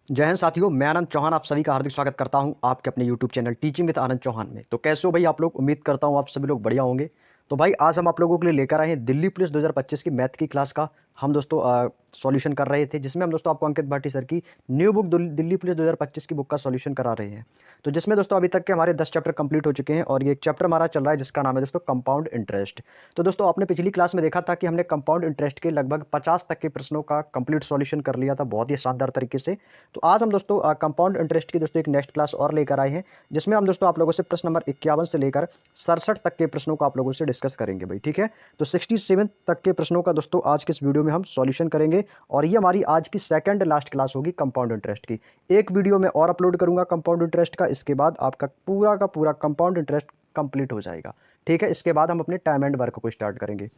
जय हिंद साथियों, मैं आनंद चौहान आप सभी का हार्दिक स्वागत करता हूं आपके अपने यूट्यूब चैनल टीचिंग विद आनंद चौहान में। तो कैसे हो भाई आप लोग? उम्मीद करता हूं आप सभी लोग बढ़िया होंगे। तो भाई आज हम आप लोगों के लिए लेकर आए हैं दिल्ली पुलिस 2025 की मैथ की क्लास का हम दोस्तों सॉल्यूशन कर रहे थे, जिसमें हम दोस्तों आपको अंकित भाटी सर की न्यू बुक दिल्ली पुलिस 2025 की बुक का सॉल्यूशन करा रहे हैं। तो जिसमें दोस्तों अभी तक के हमारे 10 चैप्टर कंप्लीट हो चुके हैं और ये एक चैप्टर हमारा चल रहा है जिसका नाम है दोस्तों कंपाउंड इंटरेस्ट। तो दोस्तों आपने पिछली क्लास में देखा था कि हमने कंपाउंड इंटरेस्ट के लगभग 50 तक के प्रश्नों का कंप्लीट सॉल्यूशन कर लिया था बहुत ही शानदार तरीके से। तो आज हम दोस्तों कंपाउंड इंटरेस्ट की दोस्तों एक नेक्स्ट क्लास और लेकर आए हैं, जिसमें हम दोस्तों आप लोगों से प्रश्न नंबर 51 से लेकर 67 तक के प्रश्नों को आप लोगों से डिस्कस करेंगे भाई। ठीक है, तो 67 तक के प्रश्नों का दोस्तों आज के इस वीडियो में हम सॉल्यूशन करेंगे और ये हमारी आज की सेकंड लास्ट क्लास होगी कंपाउंड इंटरेस्ट की। एक वीडियो में और अपलोड करूंगा कंपाउंड इंटरेस्ट का, इसके बाद आपका पूरा का पूरा कंपाउंड इंटरेस्ट कंप्लीट हो जाएगा। ठीक है, इसके बाद हम अपने टाइम एंड वर्क को स्टार्ट करेंगे,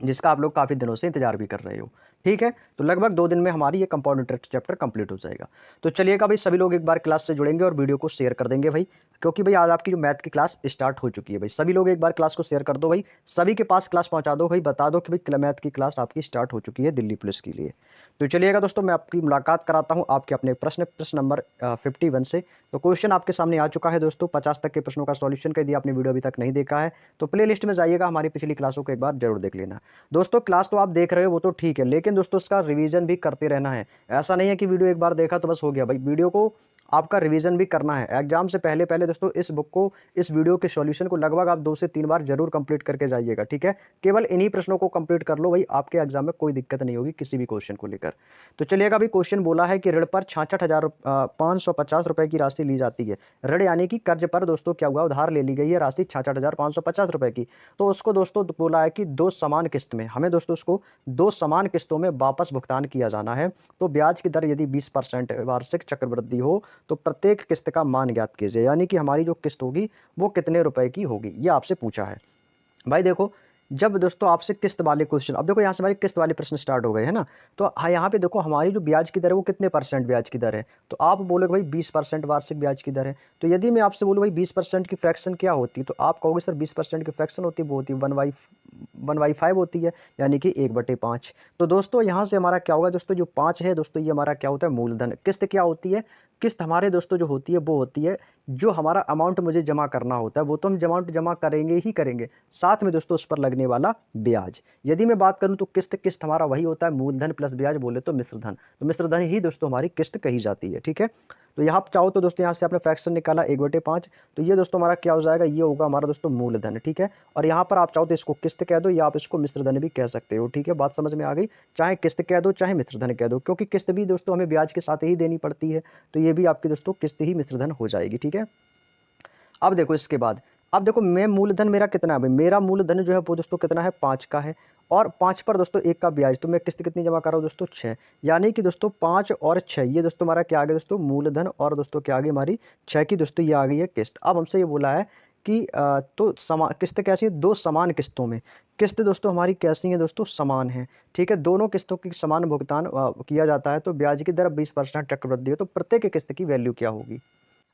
जिसका आप लोग काफ़ी दिनों से इंतजार भी कर रहे हो। ठीक है, तो लगभग 2 दिन में हमारी ये कंपाउंड इंटरेस्ट चैप्टर कंप्लीट हो जाएगा। तो चलिएगा भाई, सभी लोग एक बार क्लास से जुड़ेंगे और वीडियो को शेयर कर देंगे भाई, क्योंकि भाई आज आपकी जो मैथ की क्लास स्टार्ट हो चुकी है भाई। सभी लोग एक बार क्लास को शेयर कर दो भाई, सभी के पास क्लास पहुंचा दो भाई, बता दो कि भाई मैथ की क्लास आपकी स्टार्ट हो चुकी है दिल्ली पुलिस के लिए। तो चलिएगा दोस्तों, मैं आपकी मुलाकात कराता हूं आपके अपने प्रश्न नंबर 51 से। तो क्वेश्चन आपके सामने आ चुका है दोस्तों, 50 तक के प्रश्नों का सॉल्यूशन कर दिया। आपने वीडियो अभी तक नहीं देखा है तो प्ले लिस्ट में जाइएगा, हमारी पिछली क्लासों को एक बार जरूर देख लेना। दोस्तों क्लास तो आप देख रहे हो वो तो ठीक है, लेकिन दोस्तों उसका रिवीजन भी करते रहना है। ऐसा नहीं है कि वीडियो एक बार देखा तो बस हो गया भाई, वीडियो को आपका रिवीजन भी करना है। एग्जाम से पहले पहले दोस्तों इस बुक को, इस वीडियो के सॉल्यूशन को लगभग आप 2 से 3 बार जरूर कंप्लीट करके जाइएगा। ठीक है, केवल इन्हीं प्रश्नों को कंप्लीट कर लो भाई, आपके एग्जाम में कोई दिक्कत नहीं होगी किसी भी क्वेश्चन को लेकर। तो चलिएगा भाई, क्वेश्चन बोला है कि ऋण पर 66,550 रुपए की राशि ली जाती है। ऋण यानी कि कर्ज पर दोस्तों क्या हुआ, उधार ले ली गई है राशि 66,550 रुपए की। तो उसको दोस्तों बोला है कि 2 समान किस्त में, हमें दोस्तों उसको 2 समान किस्तों में वापस भुगतान किया जाना है। तो ब्याज की दर यदि 20% वार्षिक चक्रवृद्धि हो तो प्रत्येक किस्त का मान ज्ञात कीजिए, यानी कि हमारी जो किस्त होगी वो कितने रुपए की होगी, ये आपसे पूछा है भाई। देखो, जब दोस्तों आपसे किस्त वाले क्वेश्चन, अब देखो यहाँ से हमारी किस्त वाले प्रश्न स्टार्ट हो गए हैं ना। तो हाँ, यहाँ पे देखो हमारी जो ब्याज की दर है वो कितने परसेंट ब्याज की दर है। तो आप बोलोगे भाई 20% वार्षिक ब्याज की दर है। तो यदि मैं आपसे बोलूँ भाई 20% की फ्रैक्शन क्या होती है, तो आप कहोगे सर 20% की फ्रैक्शन होती है, वो होती है 1/5 होती है, यानी कि 1/5। तो दोस्तों यहाँ से हमारा क्या होगा दोस्तों, जो 5 है दोस्तों ये हमारा क्या होता है, मूलधन। किस्त क्या होती है, किस्त हमारे दोस्तों जो होती है वो होती है जो हमारा अमाउंट मुझे जमा करना होता है, वो तो हम अमाउंट जमा करेंगे ही करेंगे, साथ में दोस्तों उस पर लगने वाला ब्याज। यदि मैं बात करूं तो किस्त हमारा वही होता है, मूलधन प्लस ब्याज बोले तो मिश्र धन। तो मिश्र धन ही दोस्तों हमारी किस्त कही जाती है। ठीक है, तो यहाँ आप चाहो तो दोस्तों यहाँ से आपने फ्रैक्शन निकाला 1/5, तो ये दोस्तों हमारा क्या हो जाएगा, ये होगा हमारा दोस्तों मूलधन। ठीक है, और यहाँ पर आप चाहो तो इसको किस्त कह दो या आप इसको मिश्र धन भी कह सकते हो। ठीक है, बात समझ में आ गई? चाहे किस्त कह दो चाहे मिश्र धन कह दो, क्योंकि किस्त भी दोस्तों हमें ब्याज के साथ ही देनी पड़ती है, तो ये भी आपकी दोस्तों किस्त ही मिश्र धन हो जाएगी। ठीक है, अब देखो इसके बाद, अब देखो मैं मूलधन मेरा कितना है भाई, मेरा मूलधन जो है वो दोस्तों कितना है, 5 का है, और 5 पर दोस्तों 1 का ब्याज, तो मैं किस्त कितनी जमा कर रहा हूँ दोस्तों, 6। यानी कि दोस्तों 5 और 6, ये दोस्तों हमारा क्या आ गया दोस्तों, मूलधन, और दोस्तों क्या आ गई हमारी 6 की दोस्तों ये आ गई है किस्त। अब हमसे ये बोला है कि तो किस्त कैसी है, 2 समान किस्तों में। किस्त दोस्तों हमारी कैसी है दोस्तों, समान है। ठीक है, दोनों किस्तों की समान भुगतान किया जाता है, तो ब्याज की दर 20% चक्रवृद्धि है, तो प्रत्येक किस्त की वैल्यू क्या होगी।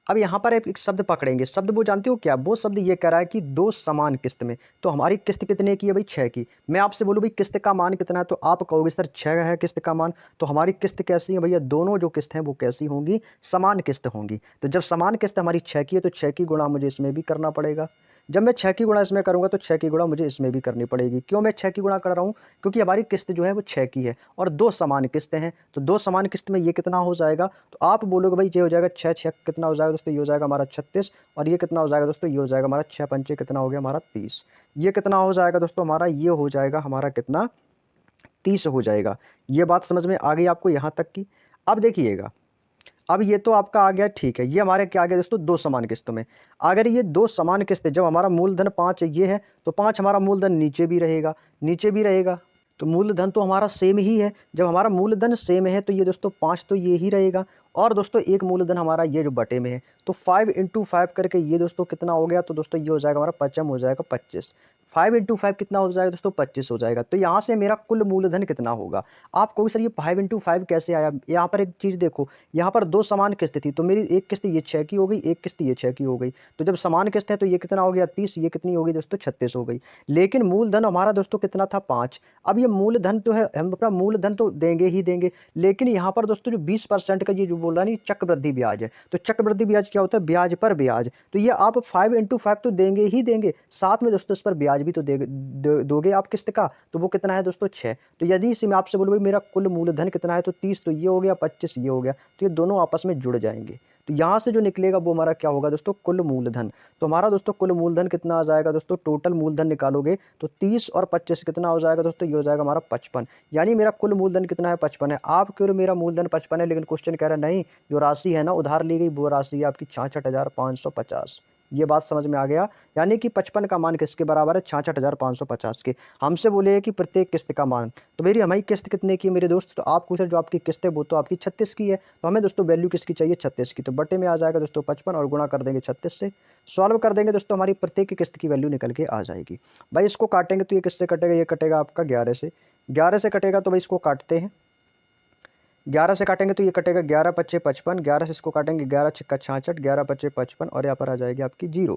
अब यहाँ पर एक शब्द पकड़ेंगे, शब्द वो जानते हो क्या, वो शब्द ये कह रहा है कि 2 समान किस्त में। तो हमारी किस्त कितने की है भाई, 6 की। मैं आपसे बोलूँ भाई किस्त का मान कितना है, तो आप कहोगे सर 6 है किस्त का मान। तो हमारी किस्त कैसी है भैया, दोनों जो किस्त हैं वो कैसी होंगी, समान किस्त होंगी। तो जब समान किस्त हमारी 6 की है तो 6 की गुणा मुझे इसमें भी करना पड़ेगा। जब मैं 6 की गुणा इसमें करूंगा तो 6 की गुणा मुझे इसमें भी करनी पड़ेगी। क्यों मैं 6 की गुणा कर रहा हूँ, क्योंकि हमारी किस्त जो है वो 6 की है और 2 समान किस्तें हैं। तो 2 समान किस्त में ये कितना हो जाएगा, तो आप बोलोगे भाई ये हो जाएगा 6 6 कितना हो जाएगा दोस्तों, ये हो जाएगा हमारा 36, और ये कितना हो जाएगा दोस्तों, ये हो जाएगा हमारा 6 पंचे कितना हो गया हमारा 30। ये कितना हो जाएगा दोस्तों हमारा, ये हो जाएगा हमारा कितना, 30 हो जाएगा। ये बात समझ में आ गई आपको यहाँ तक की? अब देखिएगा, अब ये तो आपका आ गया, ठीक है, ये हमारे क्या आ गया दोस्तों, 2 समान किस्तों में। अगर ये 2 समान किस्तें, जब हमारा मूलधन 5 ये है तो 5 हमारा मूलधन नीचे भी रहेगा, नीचे भी रहेगा। तो मूलधन तो हमारा सेम ही है, जब हमारा मूलधन सेम है तो ये दोस्तों 5 तो ये ही रहेगा, और दोस्तों एक मूलधन हमारा ये जो बटे में है, तो 5 × 5 करके ये दोस्तों कितना हो गया, तो दोस्तों ये हो जाएगा हमारा पचम हो जाएगा 25। 5 × 5 कितना हो जाएगा दोस्तों 25 हो जाएगा। तो यहाँ से मेरा कुल मूलधन कितना होगा। आप कहोगे सर ये 5 × 5 कैसे आया। यहाँ पर एक चीज़ देखो, यहाँ पर दो समान किस्त थी, तो मेरी एक किस्त ये 6 की हो गई, एक किस्त ये 6 की हो गई। तो जब समान किस्त है तो ये कितना हो गया 30, ये कितनी हो गई दोस्तों 36 हो गई। लेकिन मूलधन हमारा दोस्तों कितना था 5। अब ये मूलधन तो है, हम अपना मूलधन तो देंगे ही देंगे, लेकिन यहाँ पर दोस्तों जो 20% का ये जो बोल रहा नहीं चक्रवृद्धि ब्याज है, तो चक्रवृद्धि ब्याज क्या होता है, ब्याज पर ब्याज। तो ये आप 5 × 5 तो देंगे ही देंगे, साथ में दोस्तों इस पर ब्याज भी तो दोगे आप किस्त का। तो वो कितना है दोस्तों 6। तो यदि इसे मैं आपसे बोलूँ भाई मेरा कुल मूलधन कितना है, तो 30, तो ये हो गया 25 ये हो गया, तो ये दोनों आपस में जुड़ जाएंगे। तो यहाँ से जो निकलेगा वो हमारा क्या होगा दोस्तों कुल मूलधन। तो हमारा दोस्तों कुल मूलधन कितना आ जाएगा दोस्तों, टोटल मूलधन निकालोगे तो 30 और 25 कितना हो जाएगा दोस्तों, ये हो जाएगा हमारा 55। यानी मेरा कुल मूलधन कितना है 55 है। आप क्यों मेरा मूलधन 55 है, लेकिन क्वेश्चन कह रहा है नहीं जो राशि है ना उधार ली गई वो राशि है आपकी 66,550। ये बात समझ में आ गया। यानी कि 55 का मान किसके बराबर है, 66,550 के। हमसे बोले कि प्रत्येक किस्त का मान, तो मेरी हमारी किस्त कितने की है मेरे दोस्त, तो आपको सर जो आपकी किस्त है वो तो आपकी 36 की है। तो हमें दोस्तों वैल्यू किसकी चाहिए 36 की, तो बटे में आ जाएगा दोस्तों 55 और गुणा कर देंगे 36 से। सॉल्व कर देंगे दोस्तों, हमारी प्रत्येक किस्त की वैल्यू निकल के आ जाएगी। भाई इसको काटेंगे तो ये किससे कटेगा, ये कटेगा आपका 11 से। 11 से कटेगा तो भाई इसको काटते हैं। 11 से काटेंगे तो ये कटेगा 11 × 5 = 55। 11 से इसको काटेंगे 11 × 6 = 66, 11 × 5 = 55 और यहाँ पर आ जाएगी आपकी 0।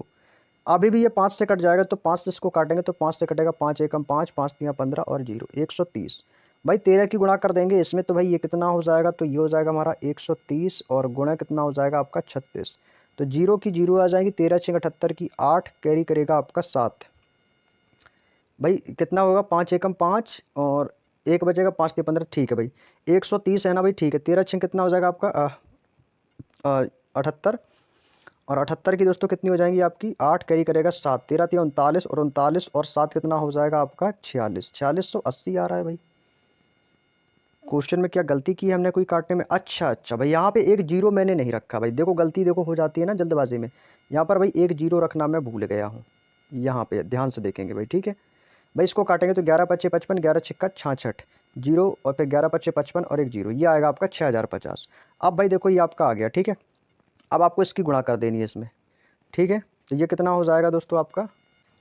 अभी भी ये 5 से कट जाएगा, तो 5 से इसको काटेंगे तो 5 से कटेगा 5 × 1 = 5, 5 × 3 = 15 और 0 130। भाई 13 की गुणा कर देंगे इसमें, तो भाई ये कितना हो जाएगा, तो ये हो जाएगा हमारा 130 और गुणा कितना हो जाएगा आपका 36। तो 0 की 0 आ जाएगी, 13 × 6 = 78 की 8 कैरी करेगा आपका 7। भाई कितना होगा 5 × 1 = 5 और 1 बचेगा 5 × 3 = 15। ठीक है भाई 130 है ना भाई, ठीक है। 13 × 6 कितना हो जाएगा आपका 78 और 78 की दोस्तों कितनी हो जाएंगी आपकी 8 कैरी करेगा 7, 13 × 3 = 39 और 39 और 7 कितना हो जाएगा आपका 46। 4680 आ रहा है भाई। क्वेश्चन में क्या गलती की है हमने कोई काटने में। अच्छा भाई यहाँ पे एक जीरो मैंने नहीं रखा भाई, देखो गलती देखो हो जाती है ना जल्दबाजी में। यहाँ पर भाई एक जीरो रखना मैं भूल गया हूँ, यहाँ पे ध्यान से देखेंगे भाई। ठीक है भाई इसको काटेंगे तो 11 × 5 = 55, 11 × 6 = 66, जीरो और फिर 11 × 5 = 55 और एक जीरो, ये आएगा आपका 6050। अब भाई देखो ये आपका आ गया। ठीक है अब आपको इसकी गुणा कर देनी है इसमें। ठीक है तो ये कितना हो जाएगा दोस्तों आपका,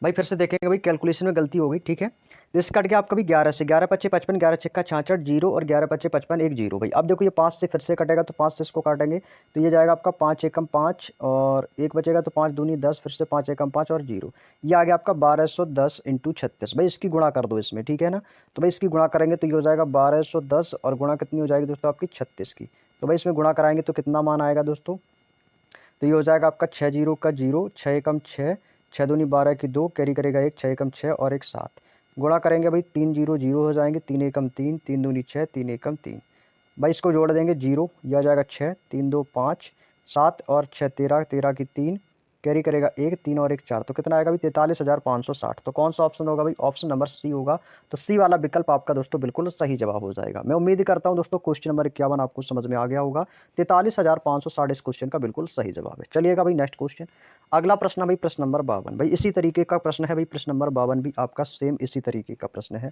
भाई फिर से देखेंगे भाई कैलकुलेशन में गलती हो गई। ठीक है तो इस कट के आपका भी 11 से 11 × 5 = 55, 11 × 6 = 66, जीरो और 11 × 5 = 55 एक जीरो। भाई अब देखो ये 5 से फिर से कटेगा, तो 5 से इसको काटेंगे तो ये जाएगा आपका 5 × 1 = 5 और एक बचेगा तो 5 दूनी 10, फिर से 5 × 1 = 5 और जीरो। ये आ गया आपका 1210 × 36। भाई इसकी गुणा कर दो इसमें। ठीक है ना, तो भाई इसकी गुणा करेंगे तो ये हो जाएगा 1210 और गुणा कितनी हो जाएगी दोस्तों आपकी 36 की। तो भाई इसमें गुणा कराएंगे तो कितना मान आएगा दोस्तों, तो ये हो जाएगा आपका 6 जीरो का 0, 6 × 6, 6 दूनी 12 की 2 कैरी करेगा 1, 6 × 6 और एक 7। गुणा करेंगे भाई 3 जीरो जीरो हो जाएंगे, 3 × 1 = 3, 3 दूनी 6, 3 × 1 = 3। भाई इसको जोड़ देंगे जीरो, यह आ जाएगा 6, 3 2 5, 7 और 6 13, 13 की 3 कैरी करेगा 1, 3 और एक 4, तो कितना आएगा भाई 43,560। तो कौन सा ऑप्शन होगा भाई, ऑप्शन नंबर सी होगा। तो सी वाला विकल्प आपका दोस्तों बिल्कुल सही जवाब हो जाएगा। मैं उम्मीद करता हूं दोस्तों क्वेश्चन नंबर 51 आपको समझ में आ गया होगा। 43,560 इस क्वेश्चन का बिल्कुल सही जवाब है। चलिएगा भाई नेक्स्ट क्वेश्चन, अगला प्रश्न है भाई प्रश्न नंबर 52। भाई इसी तरीके का प्रश्न है भाई, प्रश्न नंबर 52 भी आपका सेम इसी तरीके का प्रश्न है,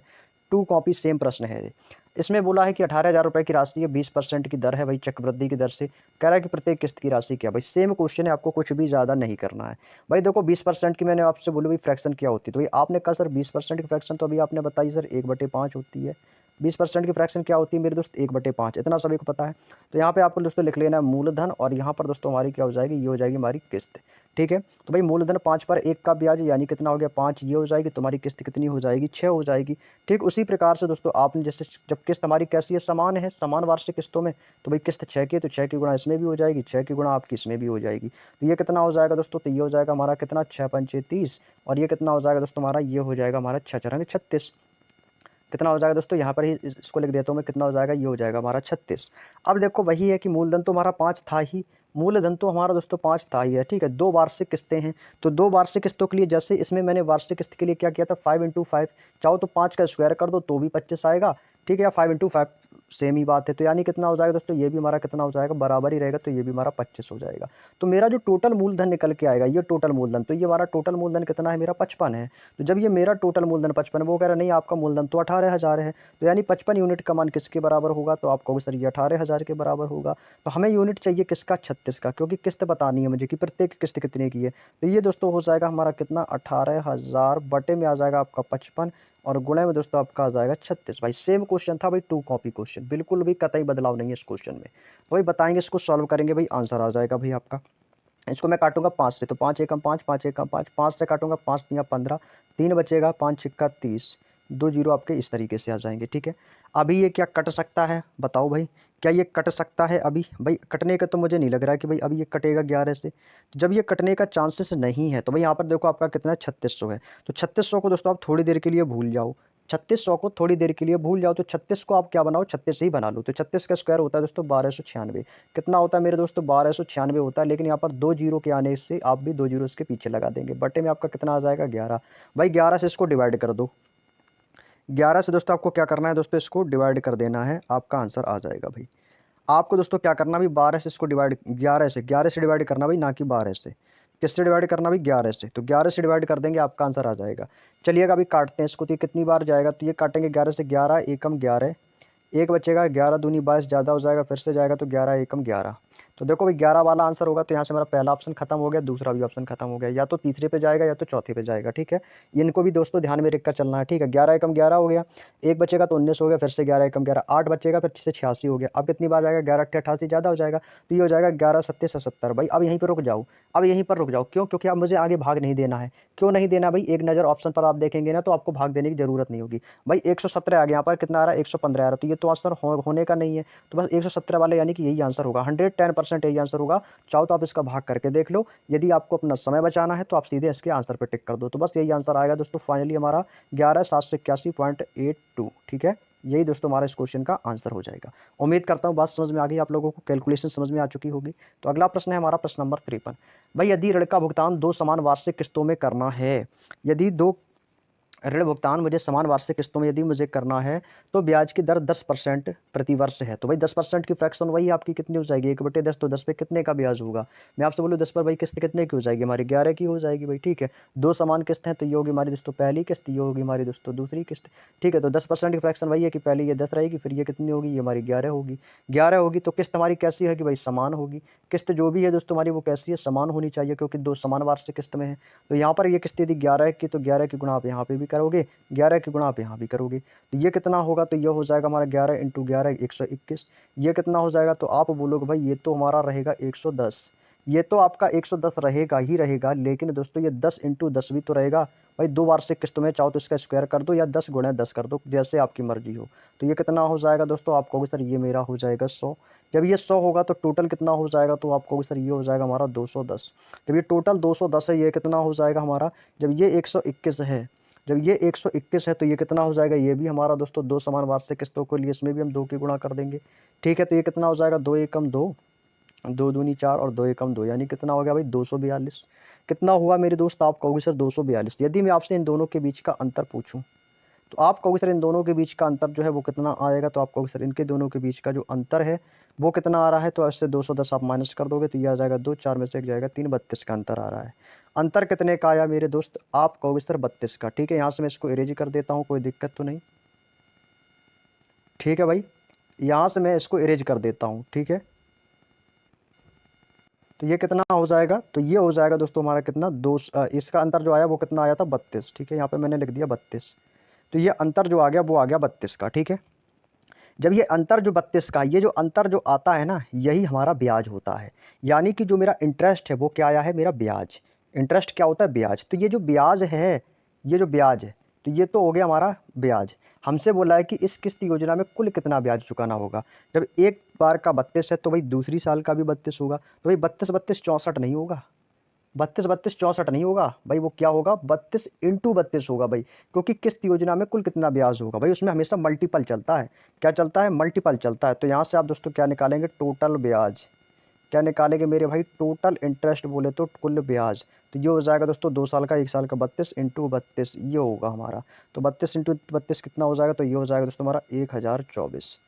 2 कॉपी सेम प्रश्न है। इसमें बोला है कि 18,000 रुपये की राशि है, 20% की दर है भाई चक्रवृद्धि की दर से। कह रहा है कि प्रत्येक किस्त की राशि क्या। भाई सेम क्वेश्चन है, आपको कुछ भी ज़्यादा नहीं करना है। भाई देखो 20% की मैंने आपसे बोली भाई फ्रैक्शन क्या होती है, तो भाई आपने कहा सर 20% की फ्रैक्शन तो अभी आपने बताई सर 1/5 होती है। 20% की फ्रैक्शन क्या होती है मेरे दोस्त 1/5, इतना सभी को पता है। तो यहाँ पे आपको दोस्तों लिख लेना है मूलधन और यहाँ पर दोस्तों हमारी क्या हो जाएगी, ये हो जाएगी हमारी किस्त। ठीक है तो भाई मूलधन 5 पर 1 का ब्याज यानी कितना हो गया 5, ये हो जाएगी, तुम्हारी किस्त कितनी हो जाएगी 6 हो जाएगी। ठीक उसी प्रकार से दोस्तों आपने जैसे जब किस्त हमारी कैसी है समान है, समान वार्षिक किस्तों में, तो भाई किस्त 6 की है तो 6 की गुणा इसमें भी हो जाएगी, 6 की गुणा आपकी इसमें भी हो जाएगी। तो ये कितना हो जाएगा दोस्तों, तो ये हो जाएगा हमारा कितना 6 पंचे 30 और ये कितना हो जाएगा दोस्तों हमारा, ये हो जाएगा हमारा 6 चौरंगे 36। कितना हो जाएगा दोस्तों, यहाँ पर ही इसको लिख देता हूँ मैं, कितना हो जाएगा, ये हो जाएगा हमारा 36। अब देखो वही है कि मूलधन तो हमारा 5 था ही, मूलधन तो हमारा दोस्तों 5 था ही है। ठीक है 2 वार्षिक किस्तें हैं, तो 2 वार्षिक किस्तों के लिए जैसे इसमें मैंने वार्षिक किस्त के लिए क्या किया था 5 × 5, चाहो तो 5 का स्क्वायर कर दो तो भी 25 आएगा। ठीक है या 5 × 5 सेम ही बात है। तो यानी कितना हो जाएगा दोस्तों, ये भी हमारा कितना हो जाएगा, बराबर ही रहेगा, तो ये भी हमारा 25 हो जाएगा। तो मेरा जो टोटल मूलधन निकल के आएगा, ये टोटल मूलधन, तो ये हमारा टोटल मूलधन कितना है, मेरा 55 है। तो जब ये मेरा टोटल मूलधन 55 है, वो कह रहा नहीं आपका मूलधन तो 18,000 है, तो यानी 55 यूनिट का मान किसके बराबर होगा, तो आप कहोगे सर ये 18,000 के बराबर होगा। तो हमें यूनिट चाहिए किसका, 36 का, क्योंकि किस्त बतानी है मुझे कि प्रत्येक किस्त कितने की है। तो ये दोस्तों हो जाएगा हमारा कितना, 18,000 बटे में आ जाएगा आपका 55 और गुणे में दोस्तों आपका आ जाएगा 36। भाई सेम क्वेश्चन था भाई, 2 कॉपी क्वेश्चन, बिल्कुल भी कतई बदलाव नहीं है इस क्वेश्चन में। तो भाई बताएंगे, इसको सॉल्व करेंगे भाई, आंसर आ जाएगा भाई आपका। इसको मैं काटूंगा 5 से, तो 5 एकम 5, 5 एकम 5, 5 से काटूंगा 5 तिया 15, 3 बचेगा, 5 छिक्का 30, 2 जीरो आपके इस तरीके से आ जाएंगे। ठीक है, अभी ये क्या कट सकता है, बताओ भाई, क्या ये कट सकता है अभी? भाई कटने का तो मुझे नहीं लग रहा है कि भाई अभी ये कटेगा 11 से। जब ये कटने का चांसेस नहीं है, तो भाई यहाँ पर देखो आपका कितना है, 3600 है। तो 3600 को दोस्तों आप थोड़ी देर के लिए भूल जाओ, 3600 को थोड़ी देर के लिए भूल जाओ। तो 36 को आप क्या बनाओ, 36 ही बना लो। तो 36 का स्क्वायर होता है दोस्तों 1296। कितना होता है मेरे दोस्तों, 1296 होता है। लेकिन यहाँ पर 2 जीरो के आने से आप भी 2 जीरो इसके पीछे लगा देंगे, बटे में आपका कितना आ जाएगा, 11। भाई 11 से इसको डिवाइड कर दो, 11 से दोस्तों आपको क्या करना है दोस्तों, इसको डिवाइड कर देना है, आपका आंसर आ जाएगा भाई। आपको दोस्तों क्या करना भी, 12 से इसको डिवाइड, 11 से डिवाइड करना भाई, ना कि 12 से। किससे डिवाइड करना भाई, 11 से। तो 11 से डिवाइड कर देंगे, आपका आंसर आ जाएगा। चलिएगा अभी काटते हैं इसको, तो ये कितनी बार जाएगा, तो ये काटेंगे 11 से, 11 एकम 11, एक बचेगा, 11 दूनी 22, ज़्यादा हो जाएगा, फिर से जाएगा, तो 11 एकम 11। तो देखो भाई 11 वाला आंसर होगा, तो यहाँ से हमारा पहला ऑप्शन खत्म हो गया, दूसरा भी ऑप्शन खत्म हो गया, या तो तीसरे पे जाएगा या तो चौथे पे जाएगा। ठीक है, इनको भी दोस्तों ध्यान में रखकर चलना है। ठीक है, 11 एकम 11 हो गया, एक बचेगा तो 19 हो गया, फिर से 11 एकम 11, 8 बचेगा, फिर से 86 हो गया। अब कितनी बार जाएगा, 11 अट्ठे 88, ज़्यादा हो जाएगा, तो ये हो जाएगा 11 सत्ते 77। भाई अब यहीं पर रुक जाओ, अब यहीं पर रुक जाओ, क्यों, क्योंकि अब मुझे आगे भाग नहीं देना है। क्यों नहीं देना भाई, एक नज़र ऑप्शन पर आप देखेंगे ना, तो आपको भाग देने की जरूरत नहीं होगी। भाई 117 आ गया, यहाँ पर कितना आ रहा है, 115 आ रहा है, तो ये तो आंसर होने का नहीं है। तो बस 117 वाले यानी कि यही आंसर होगा, 110% यही आंसर होगा। चाहो तो आप इसका भाग करके देख लो, यदि आपको अपना समय बचाना है तो आप सीधे इसके आंसर पर टिक कर दो। तो बस यही आंसर आएगा दोस्तों, फाइनली हमारा 11,781.82। ठीक है, यही दोस्तों हमारा इस क्वेश्चन का आंसर हो जाएगा। उम्मीद करता हूँ बात समझ में आ गई आप लोगों को, कैलकुलेशन समझ में आ चुकी होगी। तो अगला प्रश्न है हमारा प्रश्न नंबर 53। भाई यदि ऋण का भुगतान 2 समान वार्षिक किस्तों में करना है, यदि 2 ऋण भुगतान मुझे समान वार्षिक किस्तों में यदि मुझे करना है, तो ब्याज की दर 10% प्रति वर्ष है। तो भाई 10% की फ्रैक्शन वही आपकी कितनी हो जाएगी, 1/10, तो 10 पे कितने का ब्याज होगा। मैं आपसे बोलूँ 10 पर भाई किस्त कितने की हो जाएगी हमारी, 11 की हो जाएगी भाई। ठीक है, 2 समान किस्त हैं, तो ये होगी हमारी दोस्तों पहली किस्त, ये होगी हमारी दोस्तों दूसरी किस्त। ठीक है, तो 10% की फ्रैक्शन वही है कि पहले ये 10 रहेगी, फिर ये कितनी होगी, ये हमारी 11 होगी। 11 होगी तो किस्त हमारी कैसी है कि भाई समान होगी। किस्त जो भी है दोस्तों हमारी वो कैसी है, समान होनी चाहिए, क्योंकि 2 समान वार्षिक किस्त में है। तो यहाँ पर ये किस्त यदि 11 की, तो 11 की गुणा आप यहाँ पे भी करोगे, 11 की गुणा आप यहाँ भी करोगे, तो ये कितना होगा, तो ये हो जाएगा हमारा 11 इंटू 11 121। ये कितना हो जाएगा, तो आप बोलोगे भाई ये तो हमारा रहेगा 110। ये तो आपका 110 रहेगा ही रहेगा, लेकिन दोस्तों ये 10 इंटू 10 भी तो रहेगा भाई। 2 वार्षिक किस्तों में चाहो तो इसका स्क्वायर कर दो, या 10 गुणा 10 कर दो, जैसे आपकी मर्जी हो। तो ये कितना हो जाएगा दोस्तों, आप कहोगे सर ये मेरा हो जाएगा 100। जब ये 100 होगा तो टोटल कितना हो जाएगा, तो आप कहोगे सर ये हो जाएगा हमारा 210। जब ये टोटल 210 है, ये कितना हो जाएगा हमारा, जब ये 121 है, जब ये 121 है, तो ये कितना हो जाएगा, ये भी हमारा दोस्तों 2 समान वार्षिक किस्तों के लिए, इसमें भी हम 2 की गुणा कर देंगे। ठीक है, तो ये कितना हो जाएगा, 2 एकम 2, 2 दूनी 4 और 2 एकम 2, यानी कितना हो गया भाई 242। कितना हुआ मेरे दोस्त, आप कहोगे सर 242। यदि मैं आपसे इन दोनों के बीच का अंतर पूछूं, तो आप कहोगे सर इन दोनों के बीच का अंतर जो है वो कितना आएगा, तो आप कहोगे सर इनके दोनों के बीच का जो अंतर है वो कितना आ रहा है, तो इससे 210 आप माइनस कर दोगे, तो ये आ जाएगा 2, 4 में से 1 जाएगा 3, 32 का अंतर आ रहा है। अंतर कितने का आया मेरे दोस्त, आप कहोगे सर 32 का। ठीक है, यहाँ से मैं इसको इरेज कर देता हूँ, कोई दिक्कत तो नहीं। ठीक है भाई, यहाँ से मैं इसको इरेज कर देता हूँ। ठीक है, तो ये कितना हो जाएगा, तो ये हो जाएगा दोस्तों हमारा कितना, इसका अंतर जो आया वो कितना आया था, 32। ठीक है, यहाँ पे मैंने लिख दिया 32। तो ये अंतर जो आ गया वो आ गया 32 का। ठीक है, जब ये अंतर जो 32 का, ये जो अंतर जो आता है ना, यही हमारा ब्याज होता है। यानी कि जो मेरा इंटरेस्ट है वो क्या आया है, मेरा ब्याज। इंटरेस्ट क्या होता है, ब्याज। तो ये जो ब्याज है, ये जो ब्याज है, तो ये तो हो गया हमारा ब्याज। हमसे बोला है कि इस किस्त योजना में कुल कितना ब्याज चुकाना होगा। जब एक बार का 32 है, तो भाई दूसरी साल का भी 32 होगा, तो भाई 32 32 64 नहीं होगा, 32 32 64 नहीं होगा भाई, वो क्या होगा, 32 इंटू 32 होगा भाई। क्योंकि किस्त योजना में कुल कितना ब्याज होगा भाई, उसमें हमेशा मल्टीपल चलता है। क्या चलता है, मल्टीपल चलता है। तो यहाँ से आप दोस्तों क्या निकालेंगे, टोटल ब्याज। क्या निकालेंगे मेरे भाई, टोटल इंटरेस्ट बोले तो कुल ब्याज। तो ये हो जाएगा दोस्तों 2 साल का, 1 साल का, 32 इंटू 32 ये होगा हमारा। तो 32 इंटू 32 कितना हो जाएगा, तो ये हो जाएगा दोस्तों हमारा 1024।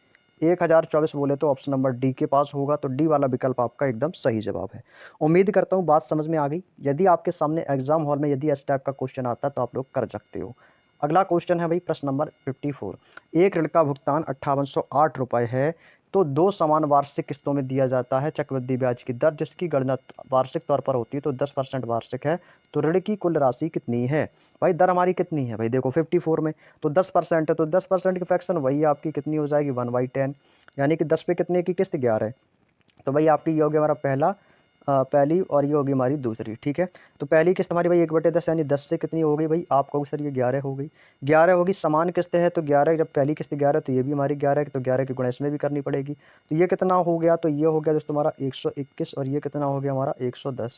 1024 बोले तो ऑप्शन नंबर डी के पास होगा, तो डी वाला विकल्प आपका एकदम सही जवाब है। उम्मीद करता हूँ बात समझ में आ गई। यदि आपके सामने एग्जाम हॉल में यदि इस टाइप का क्वेश्चन आता है तो आप लोग कर सकते हो। अगला क्वेश्चन है भाई प्रश्न नंबर 54। एक ऋण का भुगतान 5808 रुपये है, तो 2 समान वार्षिक किस्तों में दिया जाता है चक्रवृद्धि ब्याज की दर जिसकी गणना वार्षिक तौर पर होती है, तो 10% वार्षिक है, तो ऋण की कुल राशि कितनी है? भाई दर हमारी कितनी है भाई, देखो 54 में तो 10% है, तो 10% की फ्रैक्शन वही आपकी कितनी हो जाएगी 1/10, यानी कि 10 पे कितने की किस्त 11 है। तो भाई आपकी ये हो गया हमारा पहली और ये होगी हमारी दूसरी, ठीक है। तो पहली किस्त हमारी भाई 1/10 यानी 10 से कितनी हो गई भाई, आप कहोगे सर ये 11 हो गई। 11 होगी, समान किस्त है तो 11, जब पहली किस्त 11 तो ये भी हमारी 11 है, तो 11 की गुणा इसमें भी करनी पड़ेगी। तो ये कितना हो गया, तो ये हो गया दोस्तों हमारा 121, और ये कितना हो गया हमारा 110।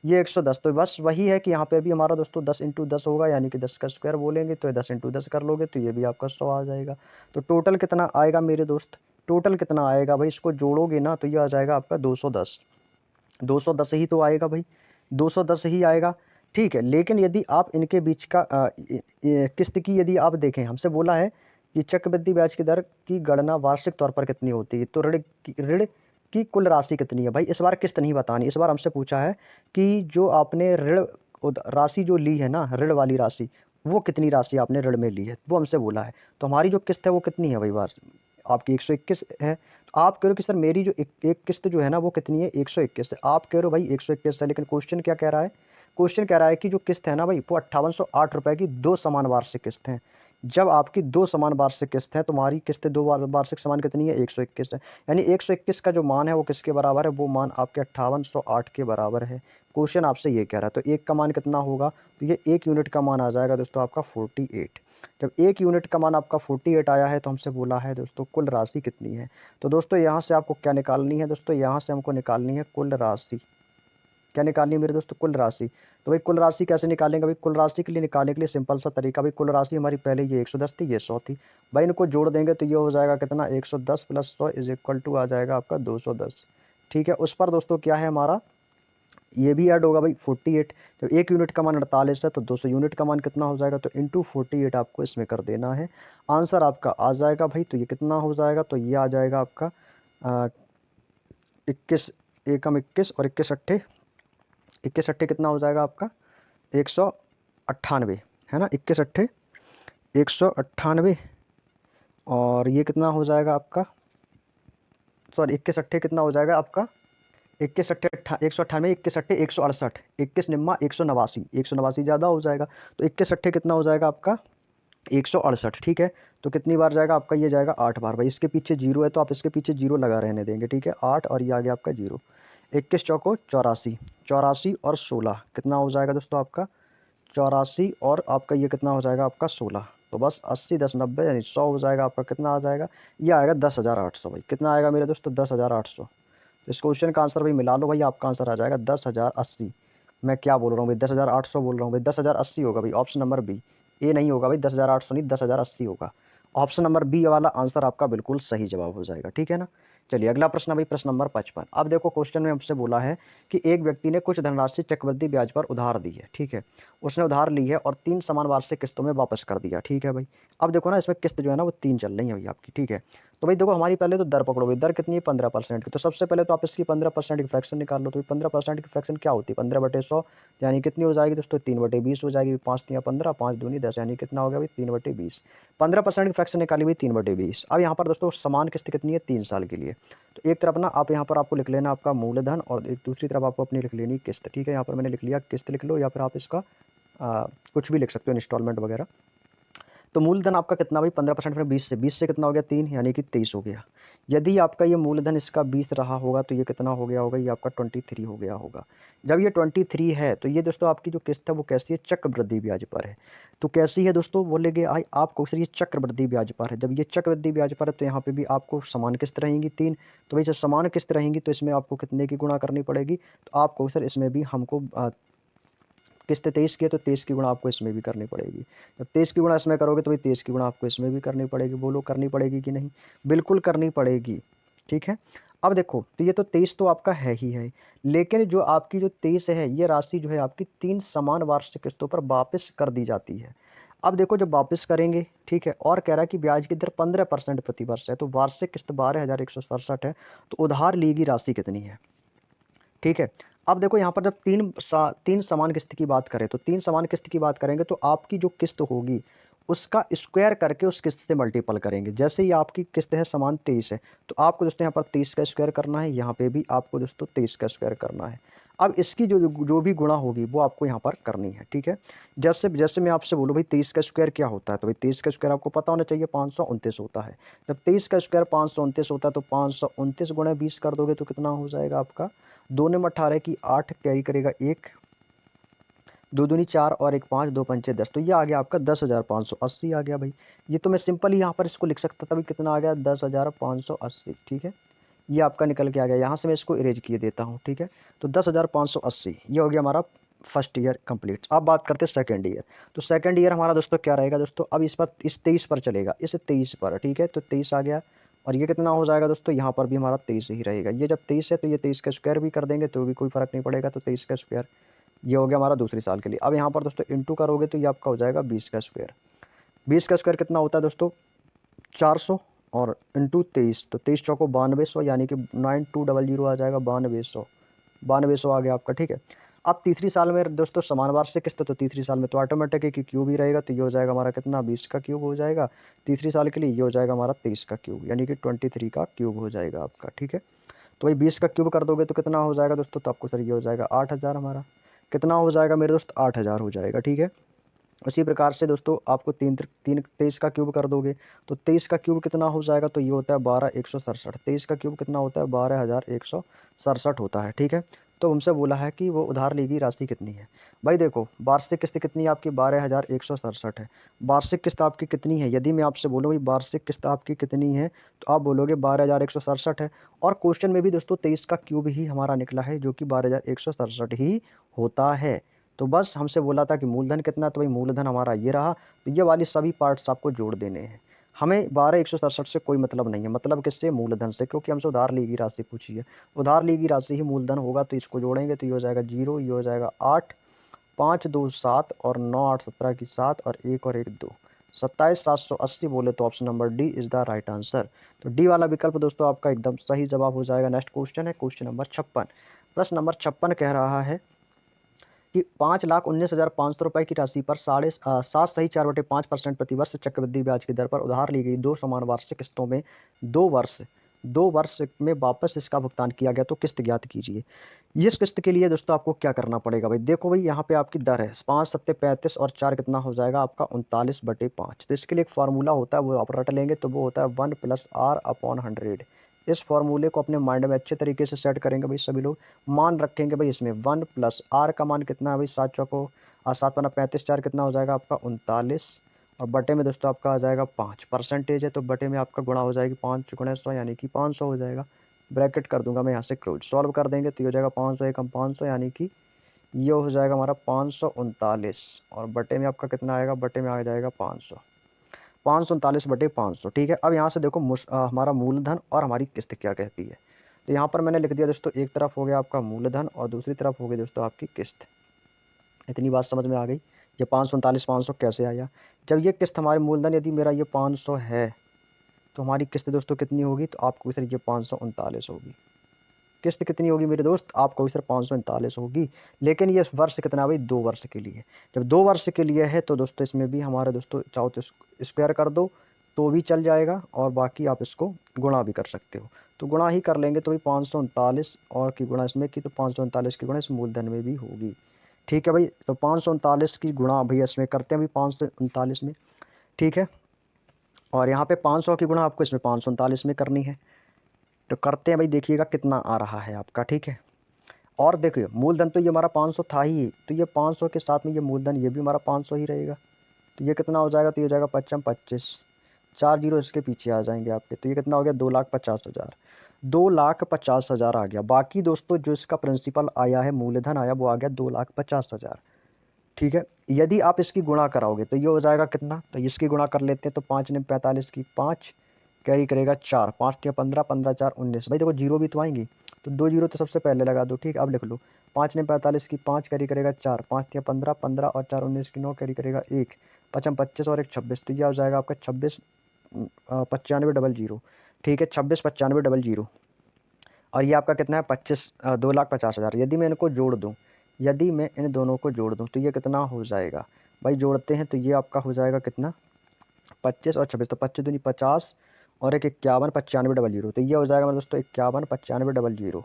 ये 110, तो बस वही है कि यहाँ पे भी हमारा दोस्तों 10 × 10 होगा, यानी कि 10 का स्क्वायर बोलेंगे तो 10 × 10 कर लोगे तो ये भी आपका 100 आ जाएगा। तो टोटल कितना आएगा मेरे दोस्त, टोटल कितना आएगा भाई, इसको जोड़ोगे ना तो ये आ जाएगा आपका 210। 210 ही तो आएगा भाई, 210 ही आएगा, ठीक है। लेकिन यदि आप इनके बीच का किस्त की यदि आप देखें, हमसे बोला है कि चक्रवृद्धि ब्याज की दर की गणना वार्षिक तौर पर कितनी होती है, तो ऋण की कुल राशि कितनी है भाई, इस बार किस्त नहीं बतानी। इस बार हमसे पूछा है कि जो आपने ऋण राशि जो ली है ना, ऋण वाली राशि, वो कितनी राशि आपने ऋण में ली है, वो हमसे बोला है। तो हमारी जो किस्त है वो कितनी है भाई, बार आपकी 121 है। तो आप कह रहे हो कि सर मेरी जो एक किस्त जो है ना वो कितनी है, 121 है। आप कह रहे हो भाई 121 है, लेकिन क्वेश्चन क्या कह रहा है, क्वेश्चन कह रहा है कि जो किस्त है ना भाई वो 5808 रुपये की 2 समान वार्षिक किस्त हैं। जब आपकी 2 समान वार्षिक किस्त है तो हमारी किस्त 2 वार्षिक समान कितनी है, 121 है। यानी 121 का जो मान है वो किसके बराबर है, वो मान आपके 5808 के बराबर है। क्वेश्चन आपसे ये कह रहा है, तो एक का मान कितना होगा, तो ये 1 यूनिट का मान आ जाएगा दोस्तों आपका 48। जब 1 यूनिट का मान आपका 48 आया है तो हमसे बोला है दोस्तों कुल राशि कितनी है। तो दोस्तों यहाँ से आपको क्या निकालनी है दोस्तों, यहाँ से हमको निकालनी है कुल राशि। क्या निकालनी है मेरे दोस्तों, कुल राशि। तो भाई कुल राशि कैसे निकालेंगे भाई, कुल राशि के लिए निकालने के लिए सिंपल सा तरीका, भाई कुल राशि हमारी पहले ये 110 थी, ये 100 थी। भाई इनको जोड़ देंगे तो ये हो जाएगा कितना, 110 प्लस 100 इज इक्वल टू आ जाएगा आपका 210। ठीक है, उस पर दोस्तों क्या है हमारा, ये भी ऐड होगा भाई 48। जब 1 यूनिट का मान 48 है तो 200 यूनिट का मान कितना हो जाएगा, तो इंटू 48 आपको इसमें कर देना है। आंसर आपका आ जाएगा भाई, तो ये कितना हो जाएगा, तो ये आ जाएगा आपका 21 एकम 21 और 21 अट्ठे, 21 अट्ठे कितना हो जाएगा आपका 198, है ना। 21 अट्ठे 198, और ये कितना हो जाएगा आपका, सॉरी 21 अट्ठे कितना हो जाएगा आपका, 21 अट्ठे 198, 21 अट्ठे 168, 21 निम्मा 189, 189 ज़्यादा हो जाएगा। तो 21 अट्ठे कितना हो जाएगा आपका 168, ठीक है। तो कितनी बार जाएगा आपका, ये जाएगा 8 बार। भाई इसके पीछे जीरो है तो आप इसके पीछे जीरो लगा रहने देंगे, ठीक है। 8 और ये आ गया आपका जीरो। 21 चौको 84, 84 और 16 कितना हो जाएगा दोस्तों आपका, 84 और आपका ये कितना हो जाएगा आपका 16। तो बस 80 10 90 यानी 100 हो जाएगा आपका, कितना आ जाएगा, ये आएगा 10,800। भाई कितना आएगा मेरे दोस्तों 10,800। तो इस क्वेश्चन का आंसर भाई मिला लो भाई, आपका आंसर आ जाएगा 10,080। मैं क्या बोल रहा हूँ भाई, 10,800 बोल रहा हूँ भाई, 10,080 होगा भाई, ऑप्शन नंबर बी। ए नहीं होगा भाई, 10,800 नहीं 10,080 होगा। ऑप्शन नंबर बी वाला आंसर आपका बिल्कुल सही जवाब हो जाएगा, ठीक है ना। चलिए अगला प्रश्न है भाई प्रश्न नंबर 55। अब देखो क्वेश्चन में हमसे बोला है कि एक व्यक्ति ने कुछ धनराशि चक्रवृद्धि ब्याज पर उधार दी है, ठीक है। उसने उधार ली है और 3 समान वार्षिक किस्तों में वापस कर दिया, ठीक है भाई। अब देखो ना इसमें किस्त जो है ना वो 3 चल रही है भाई आपकी, ठीक है। तो भाई देखो हमारी पहले तो दर पकड़ो भाई, दर कितनी है 15% की। तो सबसे पहले तो आप इसकी 15% की फ्रैक्शन निकाल लो। तो 15% की फ्रैक्शन क्या होती है, 15/100 यानी कितनी हो जाएगी दोस्तों, 3/20 हो जाएगी। 5×3 = 15, 5×2 = 10 यानी कितना हो गया भाई 3/20। 15% की फ्रैक्शन निकाली भाई 3/20। अब यहाँ पर दोस्तों समान किस्त कितनी है 3 साल के लिए। तो एक तरफ ना आप यहाँ पर आपको लिख लेना आपका मूलधन, और एक दूसरी तरफ आपको अपनी लिख लेनी किस्त, ठीक है। यहाँ पर मैंने लिख लिया किस्त लिख लो, या फिर आप इसका कुछ भी लिख सकते हो इंस्टॉलमेंट वगैरह। तो मूलधन आपका कितना भाई 15% में 20 से कितना हो गया 3 यानी कि 23 हो गया। यदि आपका ये मूलधन इसका 20 रहा होगा तो ये कितना हो गया होगा, ये आपका 23 हो गया होगा। जब ये 23 है तो ये दोस्तों आपकी जो किस्त है वो कैसी है, चक्रवृद्धि ब्याज पर है। तो कैसी है दोस्तों बोलेंगे आई आपको, सर ये चक्रवृद्धि ब्याज पर है। जब ये चक्रवृद्धि ब्याज पर है तो यहाँ पे भी आपको समान किस्त रहेंगी 3। तो भाई जब समान किस्त रहेंगी तो इसमें आपको कितने की गुणा करनी पड़ेगी, तो आपको सर इसमें भी हमको किस्त 23 की है तो 23 की गुणा आपको इसमें भी करनी पड़ेगी। जब 23 की गुणा इसमें करोगे तो भाई 23 की गुणा आपको इसमें भी करनी पड़ेगी। बोलो करनी पड़ेगी कि नहीं, बिल्कुल करनी पड़ेगी, ठीक है। अब देखो तो ये तो 23 तो आपका है ही है, लेकिन जो आपकी जो 23 है ये राशि जो है आपकी 3 समान वार्षिक किस्तों पर वापस कर दी जाती है। अब देखो जब वापस करेंगे, ठीक है, और कह रहा है कि ब्याज की दर 15% प्रति वर्ष है, तो वार्षिक किस्त 12,167 है, तो उधार ली गई राशि कितनी है, ठीक है। अब देखो यहाँ पर जब तीन समान किस्त की बात करें, तो तीन समान किस्त की बात करेंगे तो आपकी जो किस्त होगी उसका स्क्वायर करके उस किस्त से मल्टीपल करेंगे। जैसे ही आपकी किस्त है समान 23 है, तो आपको दोस्तों यहाँ पर 23 का स्क्वायर करना है, यहाँ पे भी आपको दोस्तों 23 का स्क्वायर करना है। अब इसकी जो जो भी गुणा होगी वो आपको यहाँ पर करनी है, ठीक है। जैसे जैसे मैं आपसे बोलूँ भाई 23 का स्क्वायर क्या होता है, तो भाई 23 का स्क्वायर आपको पता होना चाहिए 529 होता है। जब 23 का स्क्वायर 529 होता है तो 529 गुणा 20 कर दोगे तो कितना हो जाएगा आपका, 2 ने 18 की 8 कैरी करेगा 1, 2 दूनी 4 और 1 5, 2 पंचे 10, तो ये आ गया आपका 10,580 आ गया भाई। ये तो मैं सिंपल ही यहाँ पर इसको लिख सकता था भाई, कितना आ गया 10,580, ठीक है। ये आपका निकल के आ गया, यहाँ से मैं इसको इरेज किए देता हूँ, ठीक है। तो 10,580 ये हो गया हमारा फर्स्ट ईयर कंप्लीट। अब बात करते हैं सेकंड ईयर। तो सेकंड ईयर हमारा दोस्तों क्या रहेगा दोस्तों, अब इस पर इस 23 पर चलेगा, इस 23 पर, ठीक है। तो 23 आ गया, और ये कितना हो जाएगा दोस्तों, यहाँ पर भी हमारा 23 ही रहेगा। ये जब 23 है तो ये 23 का स्क्वायर भी कर देंगे तो भी कोई फर्क नहीं पड़ेगा, तो 23 का स्क्वायर ये हो गया हमारा दूसरी साल के लिए। अब यहाँ पर दोस्तों इंटू करोगे तो ये आपका हो जाएगा 20 का स्क्वायर। 20 का स्क्वायर कितना होता है दोस्तों, 400, और इंटू 23, तो 23 चौको 9200, यानी कि 9200 आ जाएगा, 9200, 9200 आ गया आपका, ठीक है। अब तीसरी साल में दोस्तों समान वार्षिक किस्त, तो तीसरी साल में तो ऑटोमेटिक है कि क्यूब ही रहेगा, तो ये हो जाएगा हमारा कितना, 20 का क्यूब हो जाएगा तीसरी साल के लिए। ये हो जाएगा हमारा 23 का क्यूब, यानी कि 23 का क्यूब हो जाएगा आपका, ठीक है। तो भाई 20 का क्यूब कर दोगे तो कितना हो जाएगा दोस्तों, तो आपको सर ये हो जाएगा 8,000 हमारा, कितना हो जाएगा मेरे दोस्त, 8,000 हो जाएगा, ठीक है। उसी प्रकार से दोस्तों आपको तीन तीन 23 का क्यूब कर दोगे तो 23 का क्यूब कितना हो जाएगा, तो ये होता है 12,167। 23 का क्यूब कितना होता है, 12,167 होता है, ठीक है। तो हमसे बोला है कि वो उधार ली गई राशि कितनी है। भाई देखो वार्षिक किस्त कितनी है आपकी, 12,167 है। वार्षिक किस्त आपकी कितनी है, यदि मैं आपसे बोलूँ भाई वार्षिक किस्त आपकी कितनी है, तो आप बोलोगे 12,167 है। और क्वेश्चन में भी दोस्तों 23 का क्यूब ही हमारा निकला है, जो कि 12,167 ही होता है। तो बस हमसे बोला था कि मूलधन कितना, तो भाई मूलधन हमारा ये रहा। तो ये वाली सभी पार्ट्स आपको जोड़ देने हैं। हमें 12,167 से कोई मतलब नहीं है, मतलब किससे, मूलधन से, क्योंकि हमसे उधार ली गई राशि पूछी है। उधार ली गई राशि ही मूलधन होगा, तो इसको जोड़ेंगे तो ये हो जाएगा 0, ये हो जाएगा 8, 5 2 7 और 9 8 17 की 7 और 1 और 1 2, 27,780 बोले तो option number D is the right answer. तो डी वाला विकल्प दोस्तों आपका एकदम सही जवाब हो जाएगा। नेक्स्ट क्वेश्चन है क्वेश्चन नंबर 56। प्रश्न नंबर 56 कह रहा है कि 5,19,500 रुपये की राशि पर 7 सही 4/5% प्रतिवर्ष चक्रवृद्धि ब्याज की दर पर उधार ली गई दो समान वार्षिक किस्तों में दो वर्ष में वापस इसका भुगतान किया गया, तो किस्त ज्ञात कीजिए। इस किस्त के लिए दोस्तों आपको क्या करना पड़ेगा भाई, देखो भाई यहाँ पे आपकी दर है 5 7 35 और 4 कितना हो जाएगा आपका 39/5। तो इसके लिए एक फार्मूला होता है, वो आप रट लेंगे, तो वो होता है 1+R/100। इस फॉर्मूले को अपने माइंड में अच्छे तरीके से सेट करेंगे भाई सभी लोग, मान रखेंगे भाई इसमें 1+R का मान कितना है भाई, 7 चौको 7 5 35, 4 कितना हो जाएगा आपका 39, और बटे में दोस्तों आपका आ जाएगा 5% है, तो बटे में आपका गुणा हो जाएगी 5 × 100 यानी कि 500 हो जाएगा। ब्रैकेट कर दूंगा मैं यहाँ से क्लोज, सॉल्व कर देंगे तो ये हो जाएगा 500 एकम 500, यानी कि ये हो जाएगा हमारा 539, और बटे में आपका कितना आएगा, बटे में आ जाएगा 500, 539/500, ठीक है। अब यहाँ से देखो हमारा मूलधन और हमारी किस्त क्या कहती है। तो यहाँ पर मैंने लिख दिया दोस्तों, एक तरफ हो गया आपका मूलधन और दूसरी तरफ हो गई दोस्तों आपकी किस्त। इतनी बात समझ में आ गई। ये 539 कैसे आया, जब ये किस्त हमारे मूलधन यदि मेरा ये 500 है, तो हमारी किस्त दोस्तों कितनी होगी, तो आपको सर ये 539 होगी। किस्त कितनी होगी मेरे दोस्त, आपको सर 539 होगी। लेकिन ये वर्ष कितना भाई, 2 वर्ष के लिए। जब 2 वर्ष के लिए है तो दोस्तों इसमें भी हमारे दोस्तों चाहो तो स्क्वायर कर दो तो भी चल जाएगा, और बाकी आप इसको गुणा भी कर सकते हो। तो गुणा ही कर लेंगे तो भाई 539 और की गुणा इसमें की, तो 539 की गुणा इस मूलधन में भी होगी, ठीक है भाई। तो 539 की गुणा भैया इसमें करते हैं भाई 539 में, ठीक है। और यहाँ पे 500 की गुणा आपको इसमें 539 में करनी है। तो करते हैं भाई, देखिएगा कितना आ रहा है आपका, ठीक है। और देखिए मूलधन तो ये हमारा 500 था ही, तो ये 500 के साथ में ये मूलधन ये भी हमारा 500 ही रहेगा। तो ये कितना हो जाएगा, तो ये हो जाएगा 55 4 जीरो इसके पीछे आ जाएंगे आपके, तो ये कितना हो गया 2,50,000, 2,50,000 आ गया। बाकी दोस्तों जो इसका प्रिंसिपल आया है, मूलधन आया, वो आ गया 2,50,000, ठीक है। यदि आप इसकी गुणा कराओगे तो ये हो जाएगा कितना, तो इसकी गुणा कर लेते हैं, तो 5 ने 45 की 5 कैरी करेगा 4, 5 या 15, 15 4 19, भाई देखो जीरो भी तो आएंगी, तो 2 जीरो तो सबसे पहले लगा दो, ठीक है। अब लिख लो 5 ने 45 की 5 कैरी करेगा 4, 5 या 15, 15 और 4 19 की 9 कैरी करेगा 1, 5 25 और 1 26, तो यह हो जाएगा आपका 26 95 डबल जीरो, ठीक है। 26 95 डबल जीरो, और ये आपका कितना है 2,50,000। यदि मैं इनको जोड़ दूँ, यदि मैं इन दोनों को जोड़ दूँ तो ये कितना हो जाएगा भाई, जोड़ते हैं तो ये आपका हो जाएगा कितना 25 और 26, तो 25 दूनी 50 और एक 51 95 डबल जीरो, तो ये हो जाएगा मेरे दोस्तों 51 95 डबल जीरो।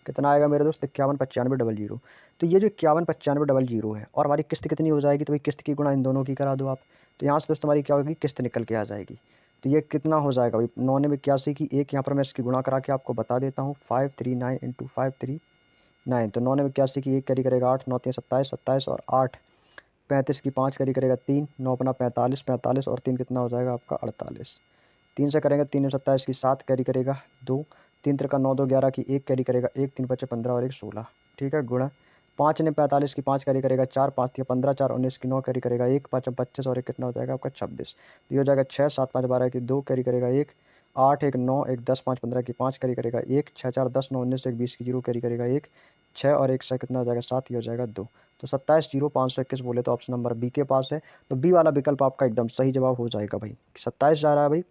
कितना आएगा मेरे दोस्त 51 95 डबल जीरो। तो ये जो 51 95 डबल जीरो है, और हमारी किस्त कितनी हो जाएगी, तो भाई किस्त की गुणा इन दोनों की करा दो आप, तो यहाँ से दोस्तों हमारी क्या होगी, किस्त निकल के आ जाएगी। तो ये कितना हो जाएगा भाई 9 ने 81 की एक, यहाँ पर मैं इसकी गुणा करा के आपको बता देता हूँ, 539 इंटू 539, तो 9 ने 81 की एक कैरी करेगा 8, 9 3 27, 27 और 8 35 की 5 कैरी करेगा 3, 9 अपना 45, 45 और 3 कितना हो जाएगा आपका 48। 3 से करेंगे 3 27 की 7 कैरी करेगा 2, 3 त्रिका 9 2 11 की 1 कैरी करेगा 1, 3 5 15 और 1 16, ठीक है। गुणा 5 ने 45 की 5 कैरी करेगा 4, 5 या 15, 4 19 की 9 कैरी करेगा 1, 5 25 और 1 कितना हो जाएगा आपका 26, तो ये हो जाएगा 6, 7 5 12 की 2 कैरी करेगा 1, 8 1 9 1 10 5 15 की 5 कैरी करेगा 1, 6 4 10 9 19 1 20 की 0 कैरी करेगा 1, 6 और 1 से कितना हो जाएगा 7, ये हो जाएगा 2। तो 27,0521 बोले तो ऑप्शन नंबर बी के पास है, तो बी वाला विकल्प आपका एकदम सही जवाब हो जाएगा भाई। 27 जा रहा है भाई,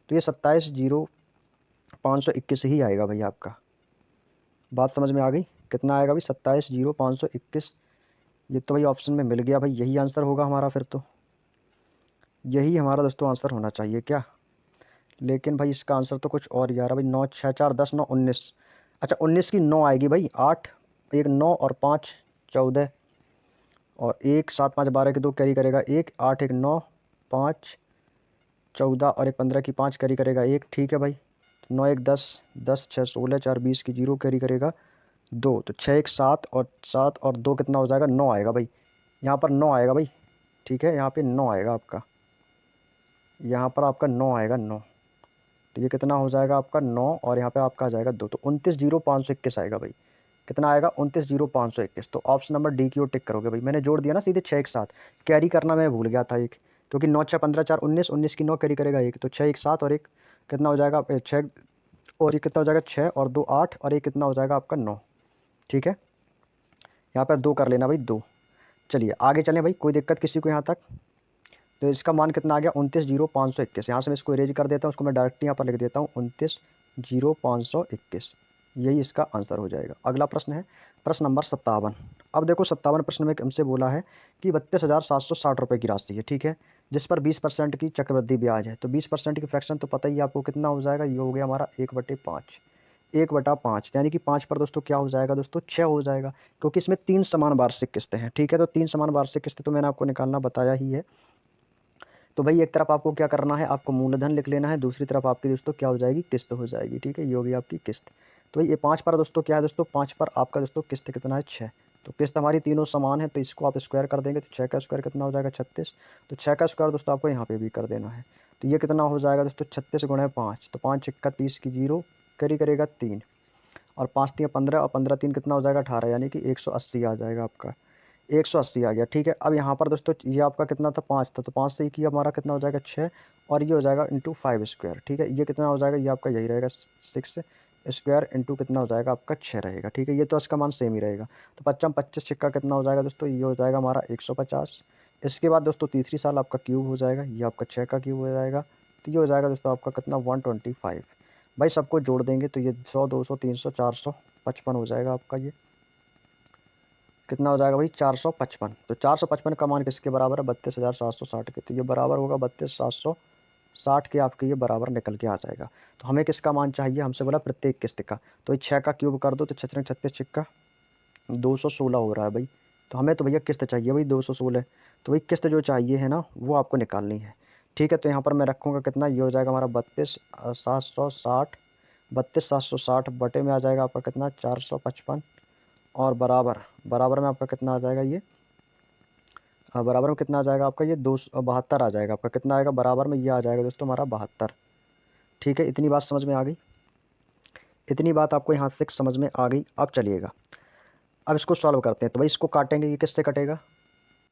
तो ये 27,0521 ही आएगा भाई आपका। बात समझ में आ गई, कितना आएगा भाई 27,0521, ये तो भाई ऑप्शन में मिल गया भाई, यही आंसर होगा हमारा फिर तो, यही हमारा दोस्तों आंसर होना चाहिए क्या। लेकिन भाई इसका आंसर तो कुछ और ही आ रहा भाई, 9 6 4 10 9 19, अच्छा 19 की 9 आएगी भाई, 8 1 9 और 5 14 और 1 7 5 12 की 2 कैरी करेगा 1, 8 1 9 5 14 और 1 15 की 5 कैरी करेगा 1, ठीक है भाई। 9 1 10 10 6 16 4 20 की 0 कैरी करेगा 2, तो 6 1 7 और 7 और 2 कितना हो जाएगा 9 आएगा भाई, यहाँ पर 9 आएगा भाई, ठीक है। यहाँ पे 9 आएगा आपका, यहाँ पर आपका 9 आएगा 9, तो ये कितना हो जाएगा आपका 9 और यहाँ पे आपका आ जाएगा 2, तो 29,0521 आएगा भाई। कितना आएगा 29,0521, तो ऑप्शन नंबर डी की ओर टिक करोगे भाई। मैंने जोड़ दिया ना सीधे 6 एक साथ, कैरी करना मैं भूल गया था एक, क्योंकि 9 6 15 4 19, 19 की 9 कैरी करेगा 1, तो 6 एक साथ और एक कितना हो जाएगा 6, और ये कितना हो जाएगा 6 और 2 8 और एक कितना हो जाएगा आपका 9, ठीक है। यहाँ पर 2 कर लेना भाई 2। चलिए आगे चलें भाई, कोई दिक्कत किसी को यहाँ तक। तो इसका मान कितना आ गया 29,0521, यहाँ से मैं इसको इरेज कर देता हूँ, उसको मैं डायरेक्ट यहाँ पर लिख देता हूँ 29,0521, यही इसका आंसर हो जाएगा। अगला प्रश्न है प्रश्न नंबर 57। अब देखो 57 प्रश्न में हमसे बोला है कि 32,760 रुपये की राशि है, ठीक है, जिस पर 20% की चक्रवृद्धि ब्याज है। तो 20% की फ्रैक्शन तो पता ही आपको कितना हो जाएगा, ये हो गया हमारा 1/5, 1/5, यानी कि 5 पर दोस्तों क्या हो जाएगा दोस्तों 6 हो जाएगा, क्योंकि इसमें 3 समान वार्षिक किस्तें हैं, ठीक है। तो 3 समान वार्षिक किस्तें तो मैंने आपको निकालना बताया ही है। तो भाई एक तरफ आपको क्या करना है, आपको मूलधन लिख लेना है, दूसरी तरफ आपकी दोस्तों क्या हो जाएगी, किस्त हो जाएगी, ठीक है। ये होगी आपकी किस्त। तो भाई ये 5 पर दोस्तों क्या है दोस्तों, 5 पर आपका दोस्तों किस्त कितना है 6, तो किस्त हमारी तीनों समान है, तो इसको आप स्क्वायर कर देंगे तो 6 का स्क्वायर कितना हो जाएगा 36, तो 6 का स्क्वायर दोस्तों आपको यहाँ पे भी कर देना है। तो ये कितना हो जाएगा दोस्तों 36 गुणे 5, तो 5 1 30 की 0 करी करेगा 3, और 5 3 15 और 15 3 कितना हो जाएगा 18, यानी कि 180 आ जाएगा आपका, 180 आ गया, ठीक है। अब यहाँ पर दोस्तों ये आपका कितना था 5 था, तो 5 से 1 किया हमारा कितना हो जाएगा 6, और ये हो जाएगा इंटू 5 स्क्वायर, ठीक है। ये कितना हो जाएगा, ये आपका यही रहेगा 6 स्क्वायर इंटू कितना हो जाएगा आपका 6 रहेगा, ठीक है। ये तो इसका मान सेम ही रहेगा। तो 25 25 छिक्का कितना हो जाएगा दोस्तों, ये हो जाएगा हमारा 150। इसके बाद दोस्तों तीसरी साल आपका क्यूब हो जाएगा, ये आपका 6 का क्यूब हो जाएगा, तो ये हो जाएगा दोस्तों आपका कितना 125। भाई सबको जोड़ देंगे तो ये 100 200 300 455 हो जाएगा आपका, ये कितना हो जाएगा भाई 455। तो 455 का मान किसके बराबर है 32,760 के, तो ये बराबर होगा 32,760 के, आपके ये बराबर निकल के आ जाएगा। तो हमें किसका मान चाहिए, हमसे बोला प्रत्येक किस्त का, तो ये 6 का क्यूब कर दो तो 6 36 छिक्का 216 हो रहा है भाई। तो हमें तो भैया किस्त चाहिए भाई 216, तो भाई किस्त जो चाहिए है ना वो आपको निकालनी है, ठीक है। तो यहाँ पर मैं रखूँगा कितना, ये हो जाएगा हमारा 32,760, 32,760 बटे में आ जाएगा आपका कितना 455, और बराबर बराबर में आपका कितना आ जाएगा ये, बराबर में कितना आ जाएगा आपका ये 272 आ जाएगा आपका, कितना आएगा बराबर में ये आ जाएगा दोस्तों हमारा 72, ठीक है। इतनी बात समझ में आ गई, इतनी बात आपको यहाँ से समझ में आ गई। अब चलिएगा अब इसको सॉल्व करते हैं। तो भाई इसको काटेंगे, ये किससे कटेगा,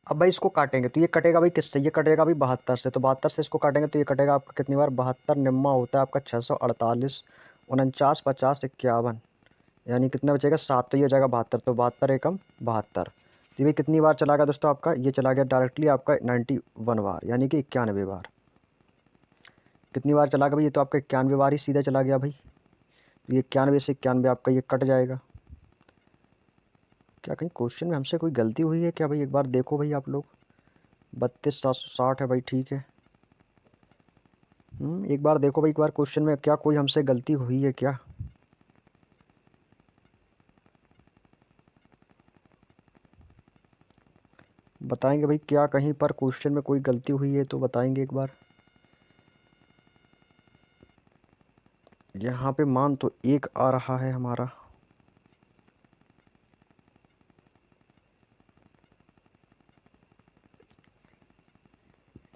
अब भाई इसको काटेंगे तो ये कटेगा भाई किससे, ये कटेगा भाई 72 से, तो 72 से इसको काटेंगे तो ये कटेगा आपका कितनी बार 72, निम्मा होता है आपका 648, 49 50 51, यानी कितना बचेगा 7, तो ये हो जाएगा 72, तो 72 एकम 72। तो भाई कितनी बार चला गया दोस्तों आपका, ये चला गया डायरेक्टली आपका 91 बार, यानी कि 91 बार। कितनी बार चला गया भाई, ये तो आपका 91 बार ही सीधा चला गया भाई। तो ये 91 से 91 आपका ये कट जाएगा। क्या कहीं क्वेश्चन में हमसे कोई गलती हुई है क्या भाई, एक बार देखो भाई आप लोग। 32,760 है भाई, ठीक है। एक बार देखो भाई, एक बार क्वेश्चन में क्या कोई हमसे गलती हुई है क्या। बताएंगे भाई, क्या कहीं पर क्वेश्चन में कोई गलती हुई है तो बताएंगे एक बार। यहाँ पे मान तो 1 आ रहा है हमारा।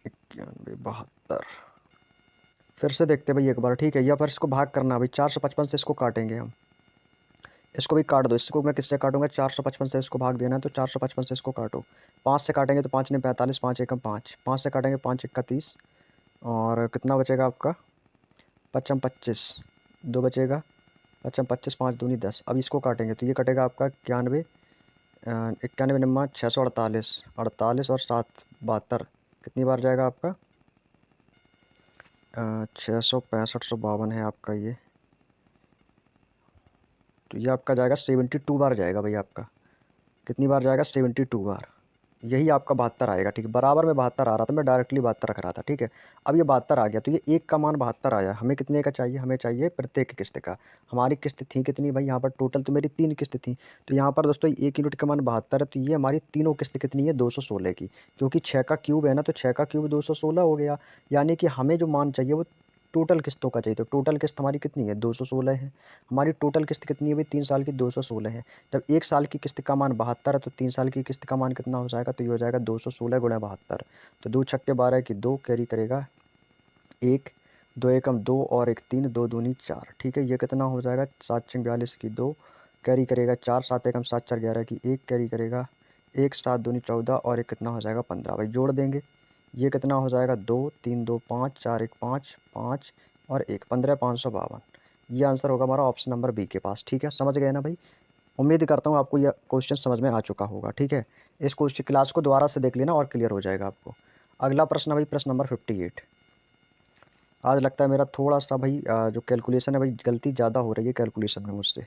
91, 72। फिर से देखते भाई एक बार, ठीक है। या फिर इसको भाग करना भाई, 455 से इसको काटेंगे हम। इसको भी काट दो, इसको मैं किससे काटूंगा, 455 से इसको भाग देना है, तो 455 से इसको काटो। 5 से काटेंगे तो 5 ने 45, 5 एकम 5, 5 से काटेंगे 5 एकम 30, और कितना बचेगा आपका 55 25, 2 बचेगा 55 25, 5 दूनी 10। अब इसको काटेंगे तो ये कटेगा आपका 91, 91 नम्मा 648, 48 और 7 72। कितनी बार जाएगा आपका 665, 152 है आपका ये। तो ये आपका जाएगा 72 बार जाएगा भाई आपका। कितनी बार जाएगा 72 बार। यही आपका 72 आएगा, ठीक है। बराबर में 72 आ रहा था, मैं डायरेक्टली 72 रख रहा था, ठीक है। अब ये 72 आ गया, तो ये एक का मान 72 आया। हमें कितने का चाहिए, हमें चाहिए प्रत्येक किस्त का। हमारी किस्त थी कितनी भाई, यहाँ पर टोटल तो मेरी 3 किस्त थी। तो यहाँ पर दोस्तों एक यूनिट का मान 72 है, तो ये हमारी तीनों किस्त कितनी है 216 की। क्योंकि 6 का क्यूब है ना, तो 6 का क्यूब 216 हो गया। यानी कि हमें जो मान चाहिए वो टोटल किस्तों का चाहिए। तो टोटल किस्त हमारी कितनी है 216 है। हमारी टोटल किस्त कितनी है भाई 3 साल की 216 है। जब 1 साल की किस्त का मान 72 है, तो 3 साल की किस्त का मान कितना हो जाएगा, तो ये हो जाएगा 216 गुणा 72। तो 2 छक्के 12 की 2 कैरी करेगा 1, 2 एकम 2 और 1 3, 2 दूनी 4, ठीक है। ये कितना हो जाएगा 7 छंग 42 की 2 कैरी करेगा 4, 7 एकम 7 4 11 की 1 कैरी करेगा 1, 7 दूनी 14 और 1 कितना हो जाएगा 15। भाई जोड़ देंगे, ये कितना हो जाएगा 2 3 2 5 4 1 5 5 और 1 15, 552। ये आंसर होगा हमारा ऑप्शन नंबर बी के पास, ठीक है। समझ गए ना भाई। उम्मीद करता हूँ आपको यह क्वेश्चन समझ में आ चुका होगा, ठीक है। इस क्वेश्चन क्लास को दोबारा से देख लेना और क्लियर हो जाएगा आपको। अगला प्रश्न है भाई, प्रश्न नंबर 58। आज लगता है मेरा थोड़ा सा भाई जो कैलकुलेशन है भाई, गलती ज़्यादा हो रही है कैलकुलेशन में मुझसे।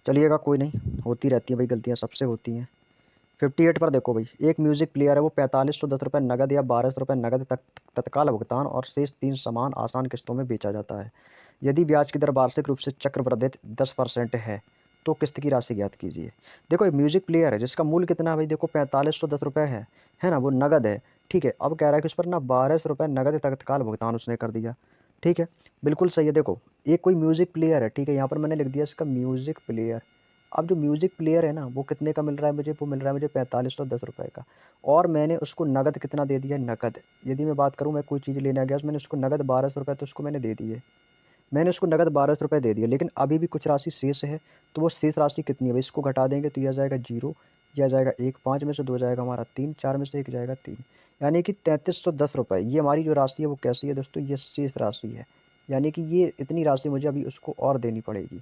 चलिएगा कोई नहीं, होती रहती है भाई, गलतियाँ सबसे होती हैं। 58 पर देखो भाई, एक म्यूजिक प्लेयर है, वो 4510 रुपये नगद या 1200 रुपये नगद तक तत्काल भुगतान और शेष 3 समान आसान किस्तों में बेचा जाता है। यदि ब्याज की दर वार्षिक रूप से चक्रवृद्धि 10% है तो किस्त की राशि ज्ञात कीजिए। देखो एक म्यूजिक प्लेयर है जिसका मूल्य कितना है भाई, देखो 4510 रुपये है ना, वो नगद है, ठीक है। अब कह रहा है कि उस पर ना 1200 रुपये नगद तत्काल भुगतान उसने कर दिया, ठीक है। बिल्कुल सही है। देखो एक कोई म्यूजिक प्लेयर है, ठीक है, यहाँ पर मैंने लिख दिया इसका म्यूजिक प्लेयर। अब जो म्यूजिक प्लेयर है ना, वो कितने का मिल रहा है मुझे, वो मिल रहा है मुझे 4510 रुपये का। और मैंने उसको नगद कितना दे दिया, नगद यदि मैं बात करूँ, मैं कोई चीज़ लेने आ गया, मैंने उसको नगद 1200 रुपये तो उसको मैंने दे दिए। मैंने उसको नगद 1200 रुपये दे दिए, लेकिन अभी भी कुछ राशि शेष है। तो वो शेष राशि कितनी है भाई, इसको घटा देंगे तो यह जाएगा 0, यह जाएगा 1, 5 में से 2 जाएगा हमारा 3, 4 में से 1 जाएगा 3। यानी कि 3310 रुपये ये हमारी जो राशि है वो कैसी है दोस्तों, ये शेष राशि है। यानी कि ये इतनी राशि मुझे अभी उसको और देनी पड़ेगी।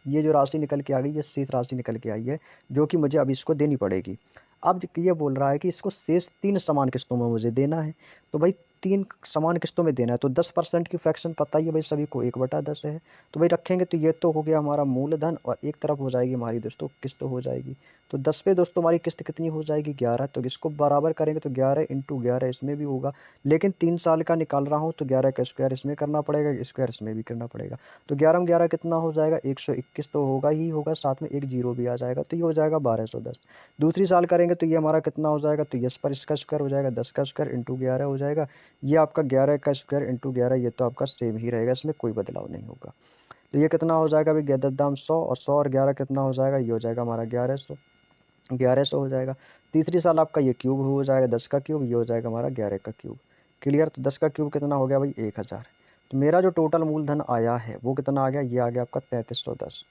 ये जो राशि निकल के आ गई, ये शेष राशि निकल के आई है, जो कि मुझे अभी इसको देनी पड़ेगी। अब ये बोल रहा है कि इसको शेष 3 समान किस्तों में मुझे देना है। तो भाई 3 समान किस्तों में देना है, तो 10% की फ्रैक्शन पता ही है भाई सभी को, 1/10 है। तो भाई रखेंगे तो ये तो हो गया हमारा मूलधन, और एक तरफ हो जाएगी हमारी दोस्तों किस्त हो जाएगी। तो 10 पे दोस्तों हमारी किस्त कितनी हो जाएगी 11। तो इसको बराबर करेंगे तो 11 इंटू 11 इसमें भी होगा, लेकिन 3 साल का निकाल रहा हूँ तो 11 का स्क्वायर इसमें करना पड़ेगा, स्क्वायर इसमें भी करना पड़ेगा। तो 11 में 11 कितना हो जाएगा 121 तो होगा ही होगा, साथ में एक जीरो भी आ जाएगा, तो ये हो जाएगा 1210। दूसरी साल करेंगे तो ये हमारा कितना हो जाएगा, तो यस पर इसका स्क्वायर हो जाएगा, 10 का स्क्वायर इंटू 11 हो जाएगा। ये आपका 11 का स्क्वायर इंटू 11, ये तो आपका सेम ही रहेगा, इसमें कोई बदलाव नहीं होगा। तो ये कितना हो जाएगा भाई, दाम 100 और 100 और 11 कितना हो जाएगा, ये हो जाएगा हमारा 1100, 1100 हो जाएगा। तीसरी साल आपका ये क्यूब हो जाएगा, 10 का क्यूब, ये हो जाएगा हमारा 11 का क्यूब। क्लियर। तो 10 का क्यूब कितना हो गया भाई 1000। तो मेरा जो टोटल मूलधन आया है वो कितना आ गया, ये आ गया आपका 3310।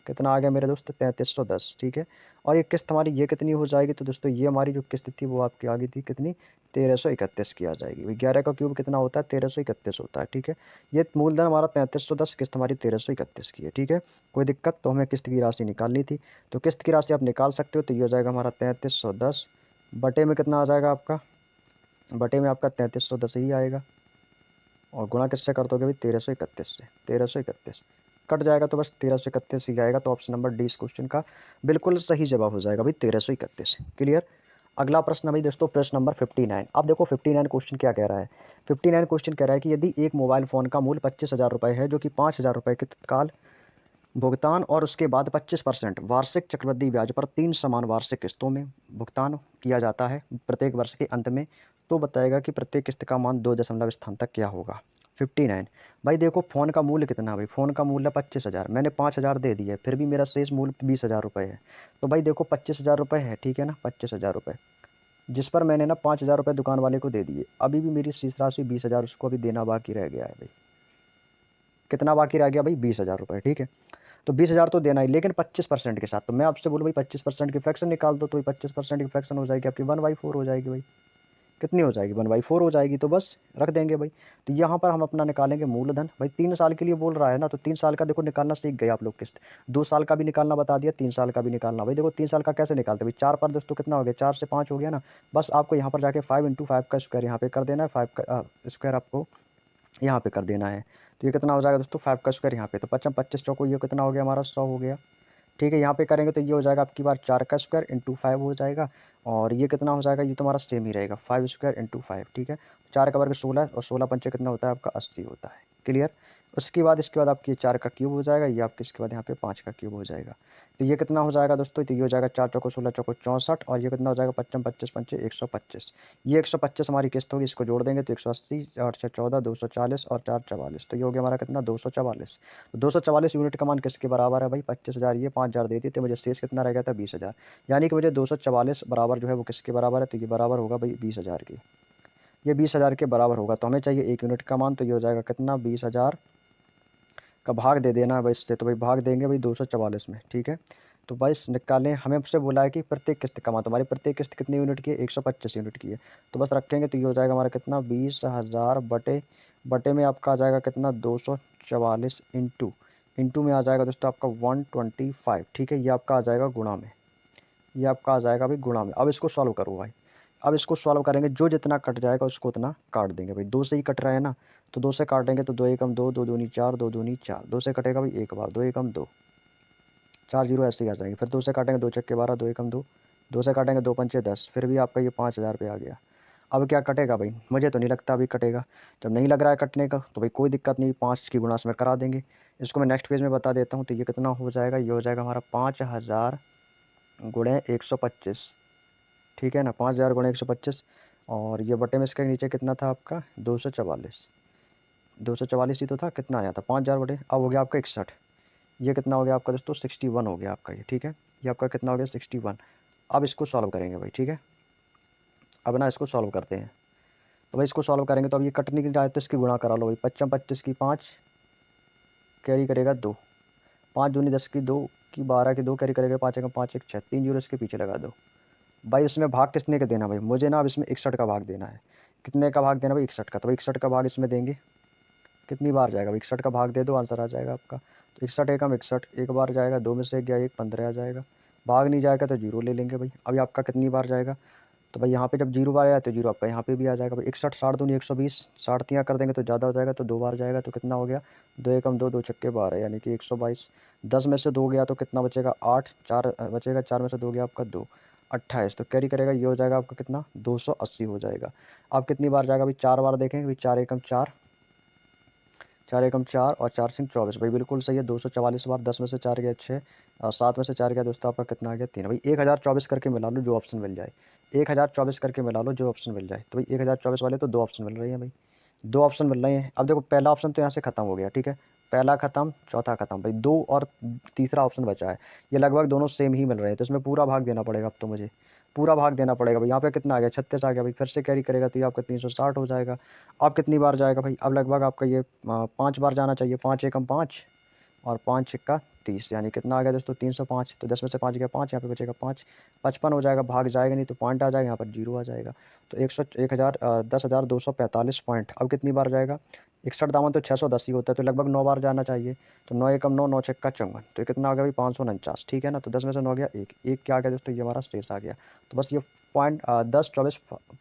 कितना आ गया मेरे दोस्त, 3310, ठीक है। और ये किस्त हमारी ये कितनी हो जाएगी, तो दोस्तों ये हमारी जो किस्त थी वो आपकी आ गई थी कितनी, 1331 की आ जाएगी भाई। 11 का क्यूब कितना होता है, 1331 होता है, ठीक है। ये मूलधन हमारा 3310, किस्त हमारी 1331 की है, ठीक है। कोई दिक्कत, तो हमें किस्त की राशि निकालनी थी, तो किस्त की राशि आप निकाल सकते हो। तो ये हो जाएगा हमारा 3310 बटे में कितना आ जाएगा आपका, बटे में आपका 3310 ही आएगा, और गुणा किससे कर दोगे भाई, 1331 से। 1331 कट जाएगा तो बस 1331 ही आएगा। तो ऑप्शन नंबर डी इस क्वेश्चन का बिल्कुल सही जवाब हो जाएगा भाई, 1331। क्लियर। अगला प्रश्न भाई दोस्तों, प्रश्न नंबर 59। अब देखो 59 क्वेश्चन क्या कह रहा है। 59 क्वेश्चन कह रहा है कि यदि एक मोबाइल फ़ोन का मूल्य 25,000 रुपये है, जो कि 5,000 रुपये के तत्काल भुगतान और उसके बाद 25% वार्षिक चक्रवृद्धि ब्याज पर 3 समान वार्षिक किस्तों में भुगतान किया जाता है प्रत्येक वर्ष के अंत में, तो बताएगा कि प्रत्येक किस्त का मान 2 दशमलव स्थान तक क्या होगा। 59 भाई देखो, फ़ोन का मूल्य कितना है भाई, फ़ोन का मूल्य 25,000, मैंने 5,000 दे दिया है, फिर भी मेरा शेष मूल्य 20,000 रुपये है। तो भाई देखो 25,000 रुपये है, ठीक है ना, 25,000 रुपये, जिस पर मैंने ना 5,000 रुपये दुकान वाले को दे दिए, अभी भी मेरी शेष राशि 20,000 उसको अभी देना बाकी रह गया है भाई। कितना बाकी रह गया भाई, 20,000 रुपये, ठीक है। तो 20,000 तो देना ही, लेकिन 25% के साथ। तो मैं आपसे बोलूँ भाई 25% की फ्रैक्शन निकाल दो, तो 25% की फ्रैक्शन हो जाएगी आपकी 1/4 हो जाएगी भाई। कितनी हो जाएगी, 1/4 हो जाएगी, तो बस रख देंगे भाई। तो यहाँ पर हम अपना निकालेंगे मूलधन भाई, 3 साल के लिए बोल रहा है ना, तो 3 साल का देखो निकालना सीख गए आप लोग किस्त। 2 साल का भी निकालना बता दिया, 3 साल का भी निकालना भाई। देखो 3 साल का कैसे निकालते भाई, 4 पर दोस्तों कितना हो गया, 4 से 5 हो गया ना। बस आपको यहाँ पर जाके 5 × 5 का स्क्वायर यहाँ पे कर देना है, 5 का स्क्वायर आपको यहाँ पे कर देना है। तो ये कितना हो जाएगा दोस्तों, 5 का स्क्वायर यहाँ पे, तो 25 25 चौको ये कितना हो गया हमारा, 100 हो गया, ठीक है। यहाँ पे करेंगे तो ये हो जाएगा आपकी बार 4 का स्क्वायर इंटू 5 हो जाएगा, और ये कितना हो जाएगा, ये तुम्हारा सेम ही रहेगा, 5 स्क्वायर इंटू 5, ठीक है। 4 का वर्ग 16, और 16 पंचे कितना होता है आपका, 80 होता है। क्लियर। उसके बाद इसके बाद आपकी 4 का क्यूब हो जाएगा, ये आपके इसके बाद यहाँ पे 5 का क्यूब हो जाएगा। तो ये कितना हो जाएगा दोस्तों, तो ये हो जाएगा 4 चौको 16 चौको 64, और ये कितना हो जाएगा 55 25 पंचे 125। ये 125 हमारी किस्त होगी, इसको जोड़ देंगे तो 180, 8 6 14, 240 और 4 44, तो ये हो गया हमारा कितना, 244। तो 244 यूनिट का मान किसके बराबर है भाई, 25,000, ये 5,000 दे दिए थे, मुझे शेष कितना रह गया था, 20,000। यानी कि मुझे 244 बराबर जो है वो किसके बराबर है, तो ये बराबर होगा भाई 20,000 के। ये 20,000 के बराबर होगा, तो हमें चाहिए 1 यूनिट का मान, तो ये हो जाएगा कितना, 20,000 का भाग दे देना है भाई इससे, तो भाई भाग देंगे भाई 244 में, ठीक है। तो भाई निकालें, हमें आपसे बोला है कि प्रत्येक किस्त का मान, तो हमारी प्रत्येक किस्त कितनी यूनिट की है, 125 यूनिट की है। तो बस रखेंगे, तो ये हो जाएगा हमारा कितना, 20,000 बटे बटे में आपका आ जाएगा कितना, 244 इंटू में आ जाएगा दोस्तों आपका 125, ठीक है। ये आपका आ जाएगा गुणा में, ये आपका आ जाएगा भाई गुणा में। अब इसको सॉल्व करो भाई, अब इसको सॉल्व करेंगे, जो जितना कट जाएगा उसको उतना काट देंगे भाई। 2 से ही कट रहा है ना, तो 2 से काटेंगे तो 2 एकम 2, 2 दूनी 4, 2 दूनी 4, 2 से कटेगा भाई एक बार, 2 एकम 2, 4 जीरो ऐसे ही आ जाएंगे। फिर 2 से काटेंगे 2 छक्के 12, 2 एकम 2, 2 से काटेंगे 2 पंचे 10, फिर भी आपका ये 5,000 रुपये आ गया। अब क्या कटेगा भाई, मुझे तो नहीं लगता अभी कटेगा। जब नहीं लग रहा है कटने का, तो भाई कोई दिक्कत नहीं, 5 की गुणा में करा देंगे। इसको मैं नेक्स्ट पेज में बता देता हूँ। तो ये कितना हो जाएगा, ये हो जाएगा हमारा 5,000 गुणे 125, ठीक है ना, 5,000 गुणे 125, और ये बटे में इसके नीचे कितना था आपका, 244, 244 ही तो था, कितना आया था 5,000 बटे, अब हो गया आपका 61। ये कितना हो गया आपका दोस्तों, 61 हो गया आपका ये, ठीक है। ये आपका कितना हो गया, 61। अब इसको सॉल्व करेंगे भाई, ठीक है। अब ना इसको सॉल्व करते हैं, तो भाई इसको सॉल्व करेंगे तो अब ये कटने की जाए तो इसकी गुणा करा लो भाई, 25 25 की 5 कैरी करेगा 2, 5 दूनी 10 की 2 की 12 की 2 कैरी करेगा 5 का 5 1 6, 3 जीरो इसके पीछे लगा दो भाई। इसमें भाग कितने का देना भाई, मुझे ना अब इसमें 61 का भाग देना है। कितने का भाग देना भाई, 61 का। तो भाई 61 का भाग इसमें देंगे, कितनी बार जाएगा भाई, 61 का भाग दे दो, आंसर आ जाएगा आपका। तो 61 एकम 61, एक बार जाएगा, 2 में से 1 गया 1, 15 आ जाएगा। भाग नहीं जाएगा तो जीरो ले लेंगे भाई। अभी आपका कितनी बार जाएगा, तो भाई यहाँ पे जब जीरो बार आया तो जीरो आपका यहाँ पे भी आ जाएगा भाई। 61 60 दूनी 120, 60 तियाँ कर देंगे तो ज़्यादा हो जाएगा, तो 2 बार जाएगा, तो कितना हो गया, 2 एकम 2, 2 छक्के 12, यानी कि 122। 10 में से 2 गया तो कितना बचेगा, 8, 4 बचेगा, 4 में से 2 गया आपका 2, 28। तो कैरी करेगा, ये हो जाएगा आपका कितना, 280 हो जाएगा। अब कितनी बार जाएगा भाई, 4 बार देखेंगे भाई, 4 एकम 4, 4 एकम 4 और 4 सिंह 24 भाई, बिल्कुल सही है, 244 बार। 10 में से 4 गया 6, और 7 में से 4 गया दोस्तों आपका कितना आ गया, 3 भाई। 1024 करके मिला लो जो ऑप्शन मिल जाए, 1024 करके मिला लो जो ऑप्शन मिल जाए। तो भाई 1024 वाले तो 2 ऑप्शन मिल रहे हैं भाई, 2 ऑप्शन मिल रहे हैं। अब देखो पहला ऑप्शन तो यहाँ से खत्म हो गया, ठीक है, पहला खत्म, चौथा खत्म भाई, 2 और तीसरा ऑप्शन बचा है। ये लगभग दोनों सेम ही मिल रहे हैं, तो इसमें पूरा भाग देना पड़ेगा। अब तो मुझे पूरा भाग देना पड़ेगा भाई। यहाँ पे कितना आ गया, 36 आ गया भाई, फिर से कैरी करेगा तो ये आपका 360 हो जाएगा। अब कितनी बार जाएगा भाई, अब लगभग आपका ये 5 बार जाना चाहिए, 5 एकम 5, और 5 छक्का 30, यानी कितना आ गया दोस्तों 305। तो 10 में से 5 गया 5, यहाँ पे बचेगा 5, 55 हो जाएगा, भाग जाएगा नहीं तो पॉइंट आ जाएगा, यहाँ पर जीरो आ जाएगा। तो 10,245 पॉइंट। अब कितनी बार जाएगा, 61 दामन तो 610 ही होता है, तो लगभग 9 बार जाना चाहिए। तो 9 एकम 9, 9 छक्का 54, तो ये कितना आ गया भाई 549, ठीक है ना। तो 10 में से 9 गया एक, एक क्या आ गया दोस्तों, ये हमारा शेष आ गया। तो बस ये पॉइंट 10, 24,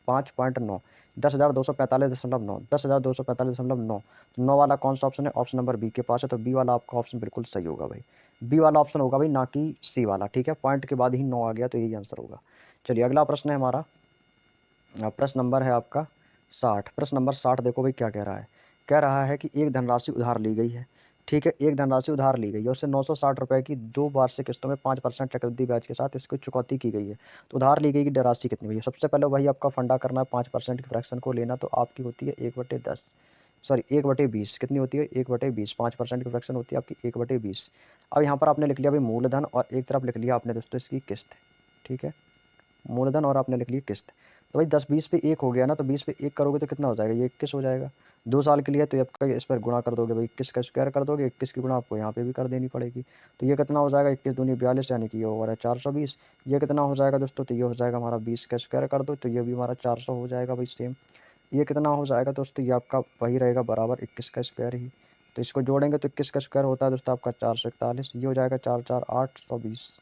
5.9, 10,245.9, 10,245.9। तो 9 वाला कौन सा ऑप्शन है, ऑप्शन नंबर बी के पास है। तो बी वाला आपका ऑप्शन बिल्कुल सही होगा भाई, बी वाला ऑप्शन होगा भाई, ना कि सी वाला, ठीक है। पॉइंट के बाद ही 9 आ गया, तो यही आंसर होगा। चलिए अगला प्रश्न है हमारा, प्रश्न नंबर है आपका 60। प्रश्न नंबर 60 देखो भाई क्या कह रहा है, कह रहा है कि एक धनराशि उधार ली गई है, ठीक है। एक धनराशि उधार ली गई है, उससे 960 रुपये की 2 वार्षिक किस्तों में 5% चक्रवृद्धि ब्याज के साथ इसकी चुकौती की गई है। तो उधार ली गई की राशि कितनी हुई है, सबसे पहले वही आपका फंडा करना है, 5% की फ्रैक्शन को लेना, तो आपकी होती है 1/10, सॉरी 1/20, कितनी होती है 1/20, 5% की फ्रैक्शन होती है आपकी 1/20। अब यहाँ पर आपने लिख लिया भाई मूलधन, और एक तरफ लिख लिया आपने दोस्तों इसकी किस्त, ठीक है। मूलधन और आपने लिख ली किस्त। तो भाई 10 20 पे 1 हो गया ना, तो 20 पे 1 करोगे तो कितना हो जाएगा, ये 21 हो जाएगा। 2 साल के लिए तो आपका इस पर गुणा कर दोगे भाई, 21 का स्क्वायर कर दोगे, 21 की गुणा आपको यहाँ पे भी कर देनी पड़ेगी। तो ये कितना हो जाएगा, 21 दूनी 42, यानी कि ये ओवर है 420। ये कितना हो जाएगा दोस्तों, तो ये हो जाएगा हमारा 20 का स्क्वायर कर दो, तो ये भी हमारा 400 हो जाएगा भाई सेम। ये कितना हो जाएगा दोस्तों, ये आपका वही रहेगा बराबर 21 का स्क्वायर ही। तो इसको जोड़ेंगे तो 21 का स्क्वायर होता है दोस्तों आपका 441, ये हो जाएगा 4 4 820,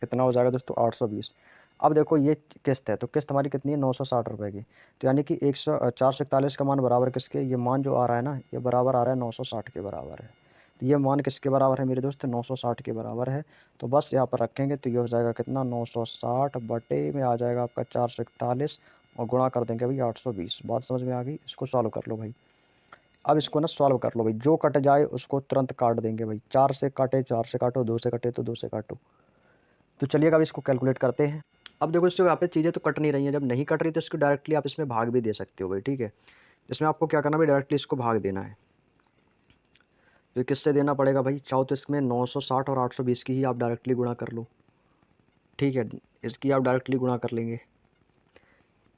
कितना हो जाएगा दोस्तों 820। अब देखो ये किस्त है, तो किस्त हमारी कितनी है 960 रुपये की। तो यानी कि 441 का मान बराबर किसके, ये मान जो आ रहा है ना, ये बराबर आ रहा है 960 के बराबर है। तो ये मान किसके बराबर है मेरे दोस्त, 960 के बराबर है। तो बस यहाँ पर रखेंगे तो ये हो जाएगा कितना 960 बटे में आ जाएगा आपका 441, और गुणा कर देंगे भाई 820। बात समझ में आ गई, इसको सॉल्व कर लो भाई। अब इसको ना सॉल्व कर लो भाई, जो कट जाए उसको तुरंत काट देंगे भाई, 4 से काटे 4 से काटो, 2 से कटे तो 2 से काटो। तो चलिएगा अब इसको कैलकुलेट करते हैं। अब देखो इससे यहाँ पे चीज़ें तो कट नहीं रही हैं, जब नहीं कट रही तो इसको डायरेक्टली आप इसमें भाग भी दे सकते हो भाई, ठीक है। इसमें आपको क्या करना भाई, डायरेक्टली इसको भाग देना है। तो किससे देना पड़ेगा भाई, चाहो तो इसमें 960 और 820 की ही आप डायरेक्टली गुणा कर लो, ठीक है। इसकी आप डायरेक्टली गुणा कर लेंगे,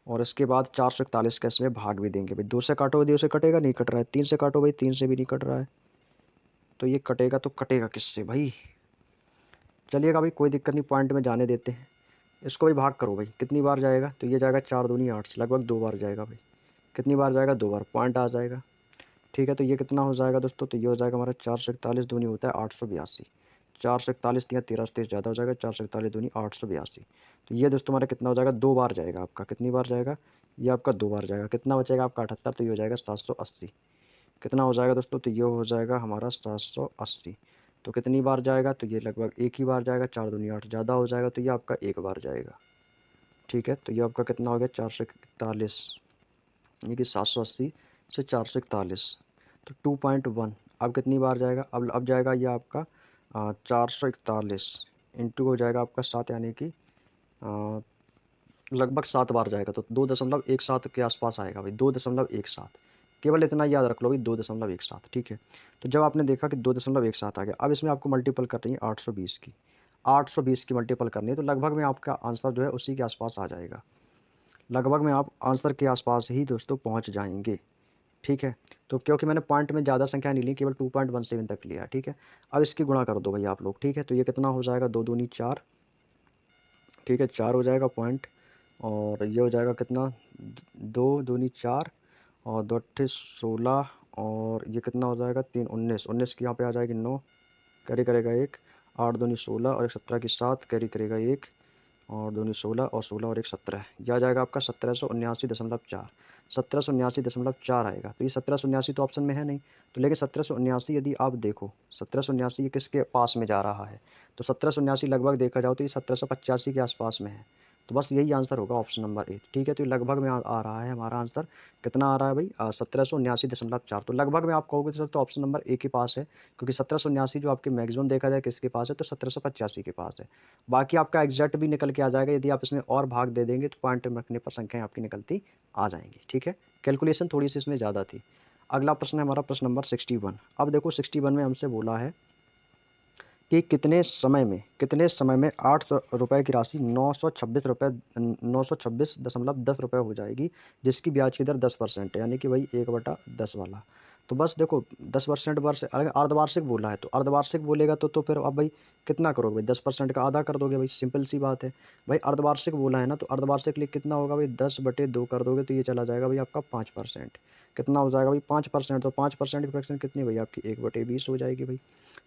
और इसके बाद 441 का इसमें भाग भी देंगे भाई। 2 से काटो, 2 से कटेगा, नहीं कट रहा है। 3 से काटो भाई, 3 से भी नहीं कट रहा है। तो ये कटेगा तो कटेगा किससे भाई, चलिएगा भाई कोई दिक्कत नहीं, पॉइंट में जाने देते हैं। इसको भी भाग करो भाई, कितनी बार जाएगा, तो ये जाएगा 4 दूनी 8 से, लगभग 2 बार जाएगा भाई। कितनी बार जाएगा, 2 बार, पॉइंट आ जाएगा, ठीक है। तो ये कितना हो जाएगा दोस्तों, तो ये हो जाएगा हमारा 441 दूनी होता है 882, 441 या 13 से ज़्यादा हो जाएगा, 441 दूनी 882। तो ये दोस्तों हमारा कितना हो जाएगा, 2 बार जाएगा आपका, कितनी बार जाएगा, ये आपका 2 बार जाएगा। कितना बचेगा आपका 78, तो ये हो जाएगा 780। कितना हो जाएगा दोस्तों, तो ये हो जाएगा हमारा 780। तो कितनी बार जाएगा, तो ये लगभग एक ही बार जाएगा, 4 दूनी 8, ज़्यादा हो जाएगा, तो ये आपका एक बार जाएगा, ठीक है। तो ये आपका कितना हो गया 441, यानी कि 780 से 441, तो 2.1। अब कितनी बार जाएगा, अब जाएगा ये आपका 441 इंटू हो जाएगा आपका 7, यानी कि लगभग 7 बार जाएगा, तो 2.17 के आसपास आएगा भाई, 2.17, केवल इतना याद रख लो भाई, 2.17, ठीक है। तो जब आपने देखा कि 2.17 आ गया, अब इसमें आपको मल्टीपल करनी है 820 की, 820 की मल्टीपल करनी है, तो लगभग में आपका आंसर जो है उसी के आसपास आ जाएगा। लगभग में आप आंसर के आसपास ही दोस्तों पहुंच जाएंगे, ठीक है। तो क्योंकि मैंने पॉइंट में ज़्यादा संख्या नहीं ली, केवल 2.17 तक लिया, ठीक है। अब इसकी गुणा कर दो भाई आप लोग, ठीक है। तो ये कितना हो जाएगा, 2 दूनी 4, ठीक है, 4 हो जाएगा पॉइंट, और ये हो जाएगा कितना, 2 दूनी 4, और 2 अट्ठे 16, और ये कितना हो जाएगा 3 19, 19 की यहाँ पे आ जाएगी 9, कैरी करेगा 1, 8 दूनी 16 और 1 17 की 7, कैरी करेगा 1, और दूनी 16 और 16 और 1 17, यह आ जाएगा आपका 1779.4, 1779.4 आएगा। तो ये 1779 तो ऑप्शन में है नहीं, तो लेकिन 1779 यदि आप देखो, 1779 ये किसके पास में जा रहा है, तो 1779 लगभग देखा जाओ तो ये 1785 के आसपास में है। तो बस यही आंसर होगा ऑप्शन नंबर 8, ठीक है। तो ये लगभग में आ रहा है हमारा आंसर, कितना आ रहा है भाई 1779.4। तो लगभग में आप कहोगे सर तो ऑप्शन नंबर ए के पास है, क्योंकि 1779 जो आपके मैक्सिमम देखा जाए किसके पास है, तो 1785 के पास है। बाकी आपका एग्जैक्ट भी निकल के आ जाएगा, यदि आप इसमें और भाग दे देंगे तो पॉइंट रखने पर संख्याएं आपकी निकलती आ जाएंगी, ठीक है। कैलकुलेशन थोड़ी सी इसमें ज़्यादा थी। अगला प्रश्न है हमारा प्रश्न नंबर 61। अब देखो 61 में हमसे बोला है कि कितने समय में 8 रुपये की राशि 926.10 रुपये हो जाएगी, जिसकी ब्याज की दर 10% है, यानी कि भाई 1/10 वाला। तो बस देखो 10% वर्ष अगर अर्धवार्षिक बोला है तो अर्धवार्षिक बोलेगा तो फिर अब भाई कितना करोगे भाई, 10% का आधा कर दोगे भाई, सिंपल सी बात है। भाई अर्धवार्षिक बोला है ना, तो अर्धवार्षिक लिए कितना होगा भाई, 10/2 कर दोगे तो ये चला जाएगा भाई आपका 5%। कितना हो जाएगा भाई 5%, तो 5% की फ्रैक्शन कितनी भाई आपकी 1/20 हो जाएगी भाई,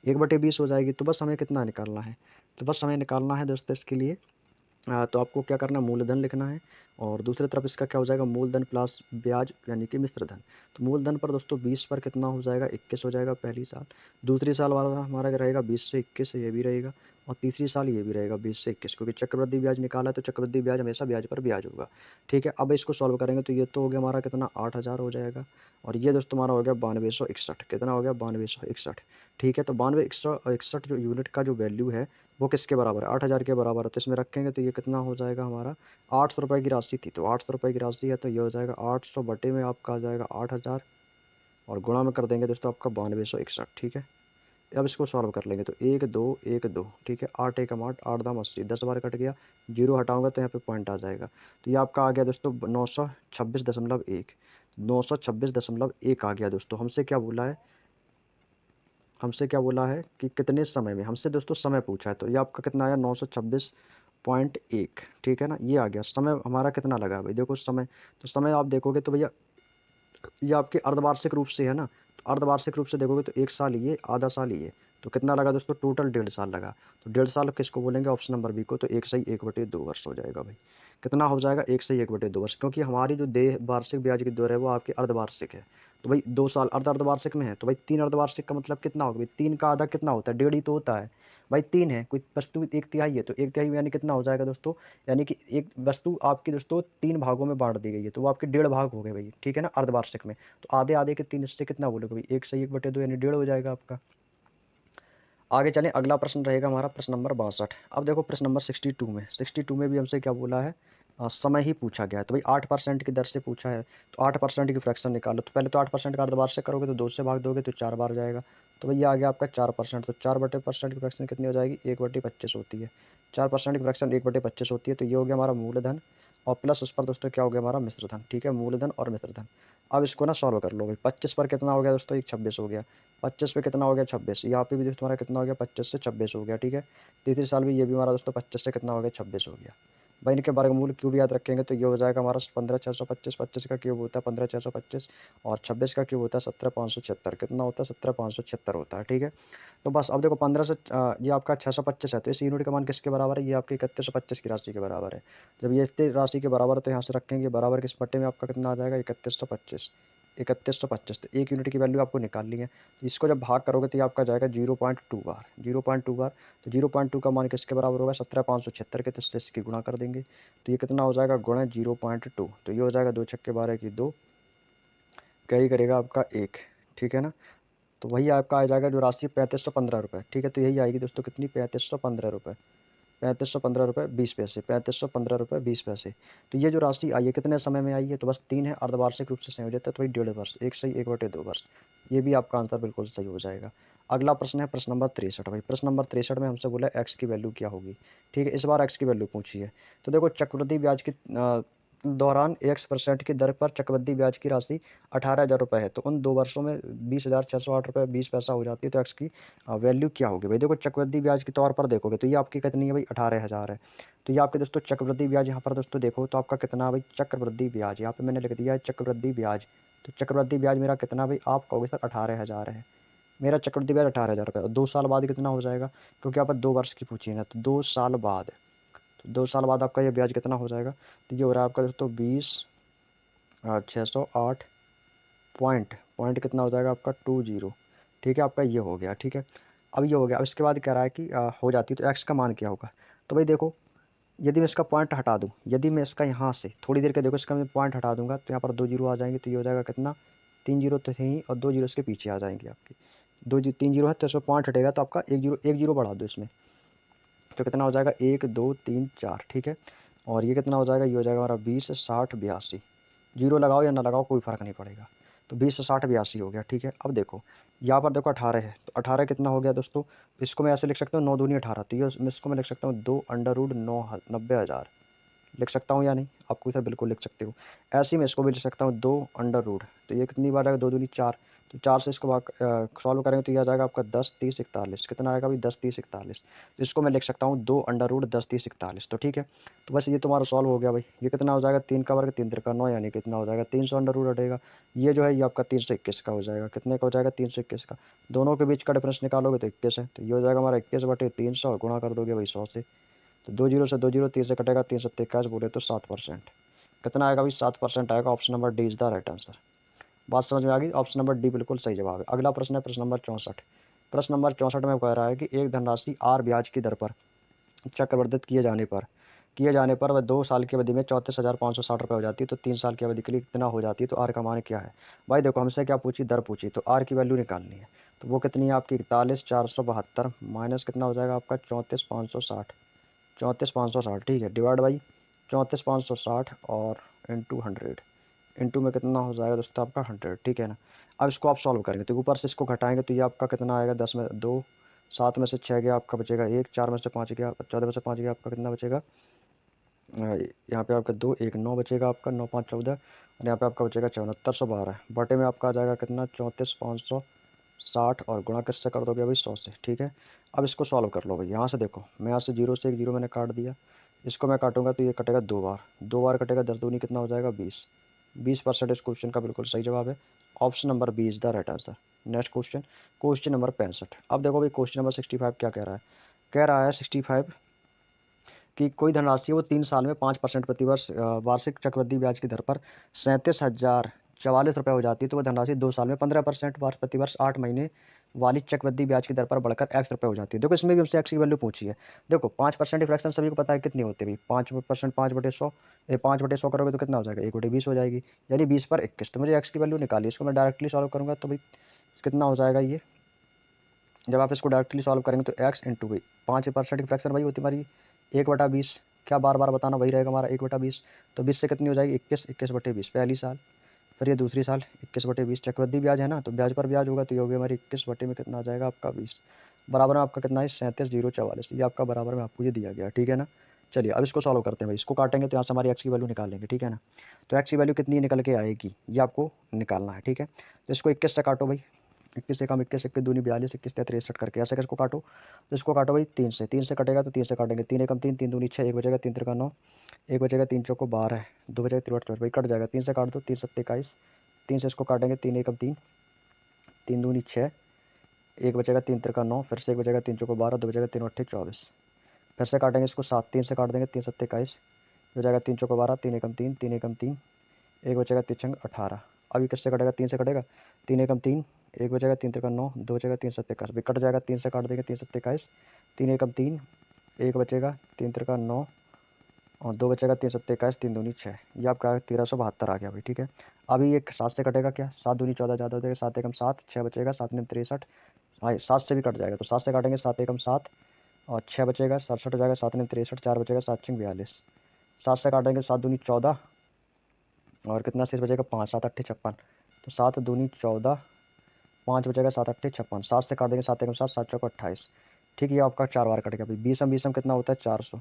1/20 हो जाएगी। तो बस हमें कितना निकालना है, तो बस हमें निकालना है दोस्तों इसके लिए तो आपको क्या करना है, मूलधन लिखना है। और दूसरी तरफ इसका क्या हो जाएगा, मूलधन प्लस ब्याज यानी कि मिश्र धन। तो मूलधन पर दोस्तों 20 पर कितना हो जाएगा, 21 हो जाएगा पहली साल। दूसरी साल वाला हमारा क्या रहेगा, 20 से 21 ये भी रहेगा। और तीसरी साल ये भी रहेगा 20 से 21, क्योंकि चक्रवृद्धि ब्याज निकाला है तो चक्रवृद्धि ब्याज हमेशा ब्याज पर ब्याज होगा। ठीक है, अब इसको सॉल्व करेंगे तो ये तो हो गया हमारा कितना, 8,000 हो जाएगा। और ये दोस्तों हमारा हो गया 9261, कितना हो गया 9261। ठीक है, तो 9261 जो यूनिट का जो वैल्यू है वो किसके बराबर है, 8,000 के बराबर है। तो इसमें रखेंगे तो ये कितना हो जाएगा हमारा, 800 रुपये की राशि थी, तो 800 रुपये की राशि है तो ये हो जाएगा 800 बटे में आपका आ जाएगा 8,000, और गुणा में कर देंगे दोस्तों आपका 9261। ठीक है, अब इसको सॉल्व कर लेंगे तो 1 2 1 2, ठीक है, 8 एकम 8, 8 दाम 80, 10 बार कट गया, जीरो हटाऊंगा तो यहाँ पे पॉइंट आ जाएगा। तो ये आपका आ गया दोस्तों 926.1, 926.1 आ गया दोस्तों। हमसे क्या बोला है कि कितने समय में, हमसे दोस्तों समय पूछा है, तो ये आपका कितना आया 926.1। ठीक है ना, ये आ गया। समय हमारा कितना लगा भाई, देखो समय, तो समय आप देखोगे तो भैया ये आपके अर्धवार्षिक रूप से है ना, तो अर्धवार्षिक रूप से देखोगे तो 1 साल ये, आधा साल ये, तो कितना लगा दोस्तों, टोटल 1.5 साल लगा। तो 1.5 साल किसको बोलेंगे, ऑप्शन नंबर बी को, तो 1/1 हो जाएगा भाई। कितना हो जाएगा, 1/1, क्योंकि हमारी जो देय वार्षिक ब्याज की दर है वो आपकी अर्धवार्षिक है। तो भाई 2 साल अर्धवार्षिक में है, तो भाई 3 अर्धवार्षिक का मतलब कितना होगा भाई, 3 का आधा कितना होता है, 1.5 ही तो होता है भाई। 3 है, कोई वस्तु 1/3 है, तो 1/3 यानी कितना हो जाएगा दोस्तों, यानी कि एक वस्तु आपकी दोस्तों 3 भागों में बांट दी गई है, तो वो आपके 1.5 भाग हो गए भाई। ठीक है ना, अर्धवार्षिक में तो आधे आधे के 3 हिस्से कितना बोलोगे भाई, 1/1/2 यानी 1.5 हो जाएगा आपका। आगे चलें, अगला प्रश्न रहेगा हमारा प्रश्न नंबर 62। अब देखो प्रश्न नंबर 62 में भी हमसे क्या बोला है, समय ही पूछा गया है। तो भाई 8% की दर से पूछा है, तो 8% की फ्रैक्शन निकालो। तो पहले तो 8% का अर्धवार्षिक करोगे तो 2 से भाग दोगे तो 4 बार जाएगा। तो भैया आ गया आपका 4%, तो 4/% की फ्रैक्शन कितनी हो जाएगी, 1/25 होती है। 4% की फ्रैक्शन 1/25 होती है, तो ये हो गया हमारा मूलधन, और प्लस उस पर दोस्तों क्या हो गया हमारा मिश्र धन। ठीक है, मूलधन और मिश्र धन। अब इसको ना सॉल्व कर लो भाई, 25 पर कितना हो गया दोस्तों, एक 26 हो गया। 25 पे कितना हो गया 26, यहाँ पे भी दोस्तों हमारा कितना हो गया 25 से 26 हो गया। ठीक है, तीसरी साल भी ये भी हमारा दोस्तों 25 से कितना हो गया 26 हो गया भाई। इनके वर्गमूल क्यूब याद रखेंगे तो ये हो जाएगा हमारा 15,625, 25 का क्यूब होता है 15,625, और 26 का क्यूब होता है 17,576, कितना होता है 17,576 होता है। ठीक है, तो बस अब देखो 15 से ये आपका 625 है, तो इस यूनिट का मान किसके बराबर है, ये आपकी 3125 की राशि के बराबर है। जब ये इतनी राशि के बराबर है तो यहाँ से रखेंगे बराबर किस पट्टे में आपका कितना आ जाएगा, 3125, 3125। तो एक यूनिट की वैल्यू आपको निकालनी है, तो इसको जब भाग करोगे तो ये आपका जाएगा 0.2 बार, 0.2 बार। तो 0.2 का मान किसके बराबर होगा, 17,576 के, तो इससे इसकी गुणा कर देंगे तो ये कितना हो जाएगा, गुणा 0.2, तो ये हो जाएगा 2 छक्के 12 की 2, कैरी करेगा आपका 1। ठीक है ना, तो वही आपका आ जाएगा जो राशि 3515 रुपये। ठीक है, तो यही आएगी दोस्तों कितनी, 3515 रुपये, 3515 रुपये 20 पैसे, 3515 रुपये 20 पैसे। तो ये जो राशि आई है कितने समय में आई है, तो बस 3 है, अर्धवार्षिक रूप से संयोजित है, तो वही 1.5 वर्ष, 1/1/2 वर्ष। ये भी आपका आंसर बिल्कुल सही हो जाएगा। अगला प्रश्न है प्रश्न नंबर 63 भाई। प्रश्न नंबर 63 में हमसे बोला एक्स की वैल्यू क्या होगी। ठीक है, इस बार एक्स की वैल्यू पूछी है। तो देखो चक्रवृद्धि ब्याज की दौरान 1% की दर पर चक्रवृद्धि ब्याज की राशि 18,000 रुपये है, तो उन 2 वर्षों में 20,608 रुपये 20 पैसा हो जाती है, तो एक्स की वैल्यू क्या होगी भाई। देखो चक्रवृद्धि ब्याज के तौर पर देखोगे तो ये आपकी कितनी है भाई, 18,000 है। तो ये आपके दोस्तों चक्रवृद्धि ब्याज यहाँ पर दोस्तों देखो तो आपका कितना भाई, चक्रवृद्धि ब्याज यहाँ पे मैंने लिख दिया है चक्रवृद्धि ब्याज। तो चक्रवृद्धि ब्याज मेरा कितना भाई, आप कहोगे सर 18,000 है, मेरा चक्रवृद्धि ब्याज 18,000 रुपये। 2 साल बाद कितना हो जाएगा, क्योंकि आप 2 वर्ष की पूछी है ना, तो 2 साल बाद, तो 2 साल बाद आपका ये ब्याज कितना हो जाएगा, तो ये हो रहा है आपका दोस्तों 20,608 पॉइंट कितना हो जाएगा आपका 20। ठीक है, आपका ये हो गया। ठीक है, अब ये हो गया। अब इसके बाद कह रहा है कि हो जाती है तो एक्स का मान क्या होगा। तो भाई देखो, यदि मैं इसका पॉइंट हटा दूँ, यदि मैं इसका यहाँ से थोड़ी देर के देखो इसका मैं पॉइंट हटा दूंगा तो यहाँ पर 2 जीरो आ जाएंगे, तो ये हो जाएगा कितना, 3 जीरो तो थे ही, और 2 जीरो इसके पीछे आ जाएंगे आपके, 3 जीरो है तो इसमें पॉइंट हटेगा तो आपका एक जीरो बढ़ा दो इसमें, तो कितना हो जाएगा 1 2 3 4। ठीक है, और ये कितना हो जाएगा, ये हो जाएगा हमारा 20 60 82, जीरो लगाओ या ना लगाओ कोई फ़र्क नहीं पड़ेगा, तो 20 60 82 हो गया। ठीक है, अब देखो यहाँ पर देखो 18 है, तो 18 कितना हो गया दोस्तों, इसको मैं ऐसे लिख सकता हूँ 9 दूनी 18, तो ये इसको मैं लिख सकता हूँ 2 √9 90,000, लिख सकता हूँ या नहीं, आपको इसे बिल्कुल लिख सकते हो। ऐसे ही मैं इसको भी लिख सकता हूँ 2 अंडर रूट, तो ये कितनी बार आएगा, 2 दूनी 4, तो 4 से इसको सॉल्व करेंगे तो ये आ जाएगा आपका 10 30 41। कितना आएगा भाई 10 30 41। तो इसको मैं लिख सकता हूँ 2 अंडर रूट 10 30 41। तो ठीक है, तो बस ये तुम्हारा सॉल्व हो गया भाई। ये कितना हो जाएगा 3 का वर्ग 3 त्रिका 9, यानी कितना हो जाएगा 300 अंडर रूट हटेगा। ये जो है ये आपका 321 का हो जाएगा। कितने का हो जाएगा 321 का। दोनों के बीच का डिफरेंस निकालोगे तो 21 है। तो ये हो जाएगा हमारा 21/300 और गुणा कर दोगे भाई 100 से। तो 2 जीरो से 2 जीरो 3 से कटेगा, 3 सत्ते 21 बोले तो 7%। कितना आएगा भाई 7% आएगा। Option number D is the right answer. बात समझ में आ गई। ऑप्शन नंबर डी बिल्कुल सही जवाब है। अगला प्रश्न है प्रश्न नंबर 64। प्रश्न नंबर 64 में कह रहा है कि एक धनराशि आर ब्याज की दर पर चक्रवर्धित किए जाने पर वह 2 साल की अवधि में 34,560 रुपये हो जाती है। तो 3 साल की अवधि के लिए कितना हो जाती है। तो आर का मान क्या है भाई। देखो हमसे क्या पूछी, दर पूछी, तो आर की वैल्यू निकालनी है। तो वो कितनी है आपकी 41,472 माइनस कितना हो जाएगा आपका 34,560। 34,560 ठीक है, डिवाइड बाई 34,560 और इंटू 100। इंटू में कितना हो जाएगा दोस्तों आपका 100, ठीक है ना। अब इसको आप सॉल्व करेंगे तो ऊपर से इसको घटाएंगे तो ये आपका कितना आएगा 10 में 2, 7 में से 6 गया आपका बचेगा 1, 4 में से 5 गया, 14 में से 5 गया आपका कितना बचेगा। यहाँ पे आपका 2 1 9 बचेगा आपका 9 5 14 और यहाँ पे आपका बचेगा 7412 बटे में आपका आ जाएगा कितना 34,560 और गुणा किससे कर दोगे भाई 100 से, ठीक है। अब इसको सॉल्व कर लो भाई। यहाँ से देखो मैं यहाँ से 0 से 1 0 मैंने काट दिया। इसको मैं काटूंगा तो ये कटेगा 2 बार, 2 बार कटेगा 10 दूनी कितना हो जाएगा 20। 20% इस क्वेश्चन का बिल्कुल सही जवाब है। Option number B is the right answer. Next question, question number 65। अब देखो भाई क्वेश्चन नंबर 65 क्या कह रहा है। कह रहा है 65 कि कोई धनराशि है वो 3 साल में 5% प्रतिवर्ष वार्षिक चक्रवृद्धि ब्याज की दर पर 37,044 रुपये हो जाती है। तो वह धनराशि 2 साल में 15% प्रतिवर्ष 8 महीने वाली चक्रवृद्धि ब्याज की दर पर बढ़कर एक्स रुपये हो जाती है। देखो इसमें भी हमसे एक्स की वैल्यू पूछी है। देखो 5% फ्रैक्शन सभी को पता है कितनी होती है भाई। 5% 5/100, 5/100 करोगे तो कितना हो जाएगा 1/20 हो जाएगी, यानी 20/21। तो मुझे एक्स की वैल्यू निकाली, इसको मैं डायरेक्टली सॉल्व करूँगा तो भाई कितना हो जाएगा ये। जब आप इसको डायरेक्टली सॉल्व करेंगे तो एक्स इंटू भाई 5% की फ्रैक्शन वही होती है हमारी 1/20। क्या बार बार बताना, वही रहेगा हमारा 1/20। तो 20 से कितनी हो जाएगी 21, 21/20 पहली साल। फिर ये दूसरी साल 21/20 चक्रवृद्धि ब्याज है ना, तो ब्याज पर ब्याज होगा तो ये होगी हमारी 21 बटे में कितना आ जाएगा आपका 20। बराबर में आपका कितना है 37,044। ये आपका बराबर में आपको ये दिया गया, ठीक है ना। चलिए अब इसको सॉल्व करते हैं भाई। इसको काटेंगे तो यहाँ से हमारी एक्स की वैल्यू निकालेंगे, ठीक है ना। तो एक्स की वैल्यू कितनी निकल के आएगी ये आपको निकालना है, ठीक है। तो इसको 21 से काटो भाई। 21 से कम 21, 21 दूनी 42, 21 63 करके ऐसे इसको काटो। तो इसको काटो भाई 3 से कटेगा तो 3 से काटेंगे 3 एकम 3, 3 दूनी 6, 1 बचेगा 3 त्रिका 9, 1 बचेगा 3 चौको 12, 2 बचेगा 3 8 भाई कट जाएगा। 3 से काट दो 3 सत्ते 21, 3 से इसको काटेंगे 3 एकम 3, 3 दूनी 6, 1 बचेगा 3 त्रिका 9, फिर से 1 बचेगा 3 चौको 12, 2 बचेगा 3 अट्ठे 24। फिर से काटेंगे इसको 7, 3 से काट देंगे 3 सत्ते 21, बचेगा 3 चौको 12, 3 एकम 3, 3 एकम 3, 1 बचेगा 3 छंग 18। अभी किससे कटेगा 3 से कटेगा 3 एकम 3, 1 बचेगा 3 त्रिका 9, 2 बचेगा 3 सत्ते 21 भी कट जाएगा। 3 से काट देंगे 3 सत्ते 21, 3 एकम 3, 1 बचेगा 3 त्रिका 9 और 2 बचेगा 3 सत्ते 21, 3 दूनी 6। ये आपका 1372 आ गया भाई, ठीक है। अभी ये 7 से कटेगा क्या 7 दूनी 14 ज़्यादा हो जाएगा 7 एकम 7, 6 बचेगा 7 निम 63। हाँ 7 से भी कट जाएगा तो 7 से काटेंगे 7 एकम 7 और 6 बचेगा 67 हो जाएगा 7 निम 63, 4 बचेगा 7 छिंग 42। 7 से काटेंगे 7 दूनी 14 और कितना शेष बचेगा 5, 7 अट्ठे 56। तो 7 दूनी 14, 5 बचेगा 7 अट्ठे 56। 7 से काट देंगे 7 एकम 7, 7 चौको 28। ठीक है, ये आपका 4 बार कट गया भाई। 20 कितना होता है 400।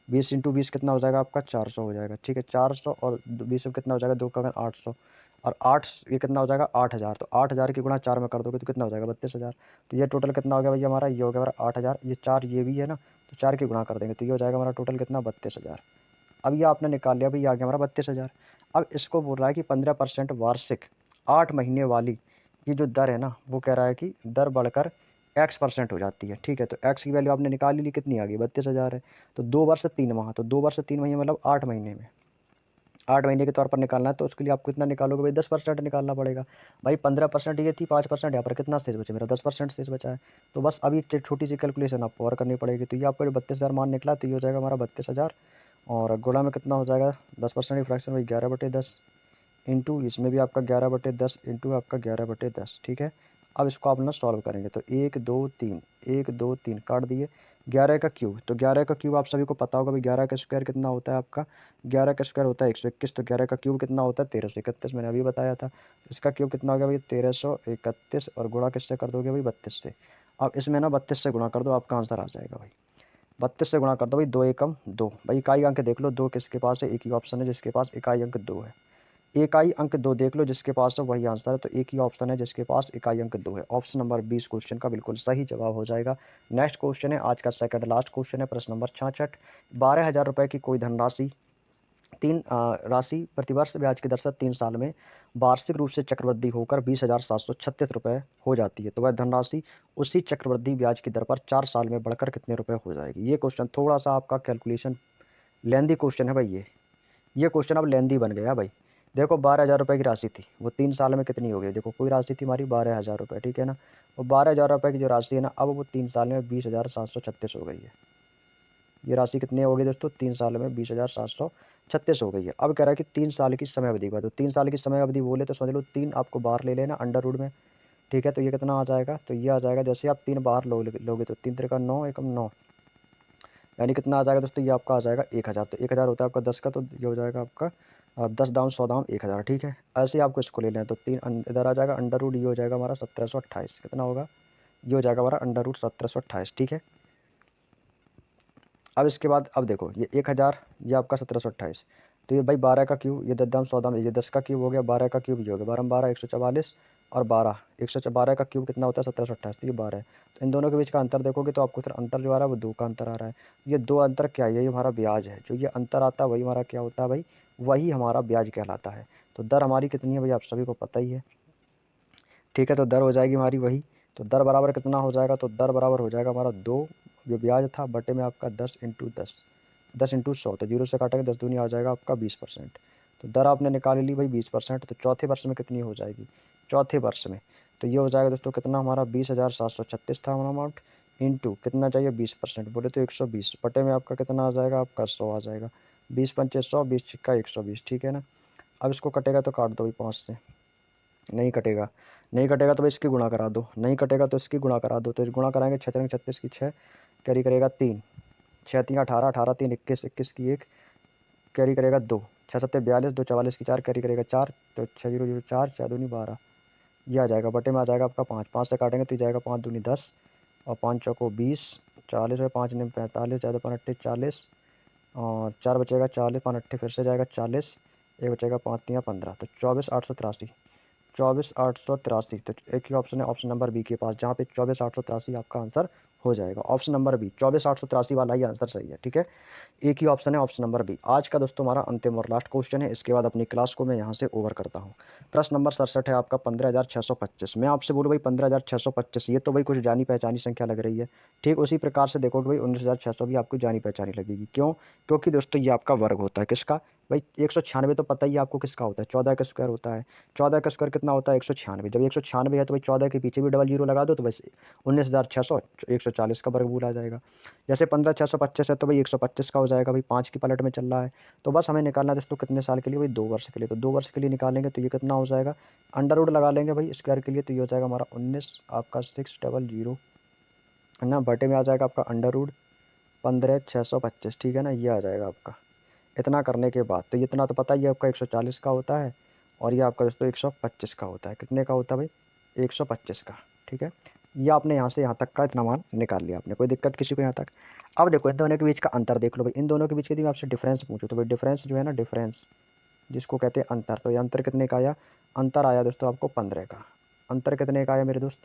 20 इंटू 20 कितना हो जाएगा आपका 400 हो जाएगा, ठीक है। 400 और 20 में कितना हो जाएगा 2 का अगर 800 और 8 ये कितना हो जाएगा 8,000। तो 8,000 की गुणा 4 में कर दोगे तो कितना हो जाएगा 32,000। तो ये टोटल कितना हो गया भैया हमारा, ये हो गया हमारा 8,000। ये 4 ये भी है ना, तो 4 की गुणा कर देंगे तो ये हो जाएगा हमारा टोटल कितना 32,000। अब ये आपने निकाल लिया भाई, आ गया हमारा 32,000। अब इसको बोल रहा है कि 15% वार्षिक 8 महीने वाली ये जो दर है ना, वो कह रहा है कि दर बढ़कर x% हो जाती है, ठीक है। तो x की वैल्यू आपने निकाल ली, कितनी आ गई 32,000 है। तो 2 वर्ष 3 माह, तो 2 वर्ष 3 महीने मतलब 8 महीने में 8 महीने के तौर पर निकालना है। तो उसके लिए आपको कितना निकालोगे भाई 10% निकालना पड़ेगा भाई। 15% ये थी, 5% यहाँ पर कितना शेष बचे मेरा 10% शेष बचा है। तो बस अभी एक छोटी सी कैलकुलेशन आपको और करनी पड़ेगी। तो ये आपका जो 32,000 मान निकला तो ये हो जाएगा हमारा 32,000 और गुणा में कितना हो जाएगा 10% फ्रैक्शन भाई 11/10 इंटू इसमें भी आपका 11/10 इंटू आपका 11/10, ठीक है। अब इसको आप ना सॉल्व करेंगे तो 1 2 3 1 2 3 काट दिए। 11 का क्यूब, तो 11 का क्यूब आप सभी को पता होगा भाई 11 का स्क्वायर कितना होता है आपका 11 का स्क्वायर होता है 121। तो 11 का क्यूब कितना होता है 1331, मैंने अभी बताया था। इसका क्यूब कितना हो गया भाई 1331 और गुणा किससे कर दोगे भाई 32 से। अब इसमें ना 32 से गुणा कर दो, आपका आंसर आ जाएगा भाई। 32 से गुणा कर दो भाई, 2 एकम 2 भाई। इकाई अंक देख लो 2 किसके पास है, एक ही ऑप्शन है जिसके पास इकाई अंक 2 है। इकाई अंक 2 देख लो, जिसके पास है वही आंसर है। तो एक ही ऑप्शन है जिसके पास इकाई अंक 2 है। ऑप्शन नंबर 20 क्वेश्चन का बिल्कुल सही जवाब हो जाएगा। नेक्स्ट क्वेश्चन है आज का सेकंड लास्ट क्वेश्चन है, प्रश्न नंबर 66। 12,000 रुपये की कोई धनराशि राशि प्रतिवर्ष ब्याज की दर से 3 साल में वार्षिक रूप से चक्रवृद्धि होकर 20,736 रुपये हो जाती है, तो वह धनराशि उसी चक्रवृद्धि ब्याज की दर पर 4 साल में बढ़कर कितने रुपए हो जाएगी। ये क्वेश्चन थोड़ा सा आपका कैलकुलेशन लेंदी क्वेश्चन है भाई। ये क्वेश्चन अब लेंदी बन गया भाई। देखो 12,000 रुपये की राशि थी, वो 3 साल में कितनी हो गई। देखो कोई राशि थी हमारी 12,000 रुपये, ठीक है ना। और 12,000 रुपये की जो राशि है ना, अब वो 3 साल में 20,736 हो गई है। ये राशि कितनी हो गई दोस्तों, 3 साल में 20,736 हो गई है। अब कह रहा है कि 3 साल की समय अवधि का, तो 3 साल की समय अवधि बोले तो समझ लो 3 आपको बाहर ले लेना अंडर रूट में, ठीक है। तो ये कितना आ जाएगा, तो ये आ जाएगा, जैसे आप 3 बाहर लोगे तो 3 3 का 9 एकम 9, यानी कितना आ जाएगा दोस्तों, ये आपका आ जाएगा 1,000। तो 1,000 होता है आपका 10 का, तो ये हो जाएगा आपका 10 दाम 100 दाम 1,000, ठीक है। ऐसे ही आपको इसको ले लेना है, तो 3 इधर आ जाएगा अंडर रूट, ये हो जाएगा हमारा 1728। कितना होगा, ये हो जाएगा हमारा अंडर रूट 1728, ठीक है। अब इसके बाद अब देखो ये 1,000, ये आपका 1728, तो ये भाई 12 का क्यूब, ये 10 दाम 100 दाम, ये 10 का क्यूब हो गया, 12 का क्यूब ये हो गया, 12 12 144, और 12 112 का क्यूब कितना होता है 1728, तो ये 12 है। तो इन दोनों के बीच का अंतर देखोगे तो आपको फिर अंतर जो आ रहा है वो 2 का अंतर आ रहा है। ये 2 अंतर क्या है, ये हमारा ब्याज है। जो ये अंतर आता है वही हमारा क्या होता है भाई, वही हमारा ब्याज कहलाता है। तो दर हमारी कितनी है भाई, आप सभी को पता ही है, ठीक है। तो दर हो जाएगी हमारी वही, तो दर बराबर कितना हो जाएगा, तो दर बराबर हो जाएगा हमारा 2 जो ब्याज था बटे में आपका 10 इंटू 100, तो 0 से काटेंगे 10 दूनी आ जाएगा आपका 20%। तो दर आपने निकाल ली भाई 20%। तो चौथे वर्ष में कितनी हो जाएगी, चौथे वर्ष में तो ये हो जाएगा दोस्तों कितना, हमारा 20,736 था हमारा अमाउंट, इंटू कितना चाहिए 20%, बोले तो 120, बटे में आपका कितना आ जाएगा, आपका 100 आ जाएगा। 20 पंचे 100, 20 छिक्का 120, ठीक है ना। अब इसको कटेगा तो काट दो भाई 5 से, नहीं कटेगा, नहीं कटेगा तो भाई इसकी गुणा करा दो, नहीं कटेगा तो इसकी गुणा करा दो। तो इस गुणा कराएंगे 6 36 की 6, कैरी करेगा 3, 6 3 18, 18 3 21, 21 की 1, कैरी करेगा 2, 6 7 42, 2 44 की 4, कैरी करेगा 4, तो 6 0 0 4, 4 दूनी 12, ये आ जाएगा। बटे में आ जाएगा आपका 5, 5 से काटेंगे तो ये जाएगा 5 दूनी 10, और 5 चौको 20, 40 और 5 ने 45, ज़्यादा 5 अट्ठे 40, और 4 बचेगा 40, 5 अट्ठे फिर से जाएगा 40, एक बचेगा 5 3 15, तो 24,883, 24,883। तो एक ही ऑप्शन है ऑप्शन नंबर बी के पास, जहाँ पे 24,883 आपका आंसर हो जाएगा। ऑप्शन नंबर बी 24,883 वाला ही आंसर सही है, ठीक है। एक ही ऑप्शन है ऑप्शन नंबर बी। आज का दोस्तों हमारा अंतिम और लास्ट क्वेश्चन है, इसके बाद अपनी क्लास को मैं यहाँ से ओवर करता हूँ। प्रश्न नंबर 67 है आपका 15,625। मैं आपसे बोलूँ भाई 15,625, ये तो भाई कुछ जानी पहचानी संख्या लग रही है, ठीक। उसी प्रकार से देखोगे भाई 19,600 भी आपको जानी पहचानी लगेगी। क्यों, क्योंकि दोस्तों ये आपका वर्ग होता है किसका भाई, 196 तो पता ही है आपको किसका होता है, 14 का स्क्वायर होता है। 14 का स्क्वायर कितना होता है 196, जब 196 है तो भाई 14 के पीछे भी डबल जीरो लगा दो, तो बस 19,600 140 का वर्गमूल आ जाएगा। जैसे 15,625 है तो भाई 125 का हो जाएगा भाई, 5 की पलट में चल रहा है। तो बस हमें निकालना है दोस्तों कितने साल के लिए भाई, 2 वर्ष के लिए। तो 2 वर्ष के लिए निकालेंगे तो ये कितना हो जाएगा, अंडर रूट लगा लेंगे भाई स्क्वायर के लिए, तो ये हो जाएगा हमारा 19 आपका 600 है ना, बटे में आ जाएगा आपका अंडर रूट 15,625, ठीक है ना। ये आ जाएगा आपका, इतना करने के बाद तो इतना तो पता ही है आपका 140 का होता है, और ये आपका दोस्तों 125 का होता है। कितने का होता है भाई, 125 का, ठीक है। ये आपने यहाँ से यहाँ तक का इतना मान निकाल लिया आपने, कोई दिक्कत किसी को यहाँ तक। अब देखो इन दोनों के बीच का अंतर देख लो भाई, इन दोनों के बीच यदि मैं आपसे डिफरेंस पूछूँ तो भाई डिफरेंस जो है ना, डिफरेंस जिसको कहते हैं अंतर, तो ये अंतर कितने का आया, अंतर आया दोस्तों आपको 15 का। अंतर कितने का आया मेरे दोस्त,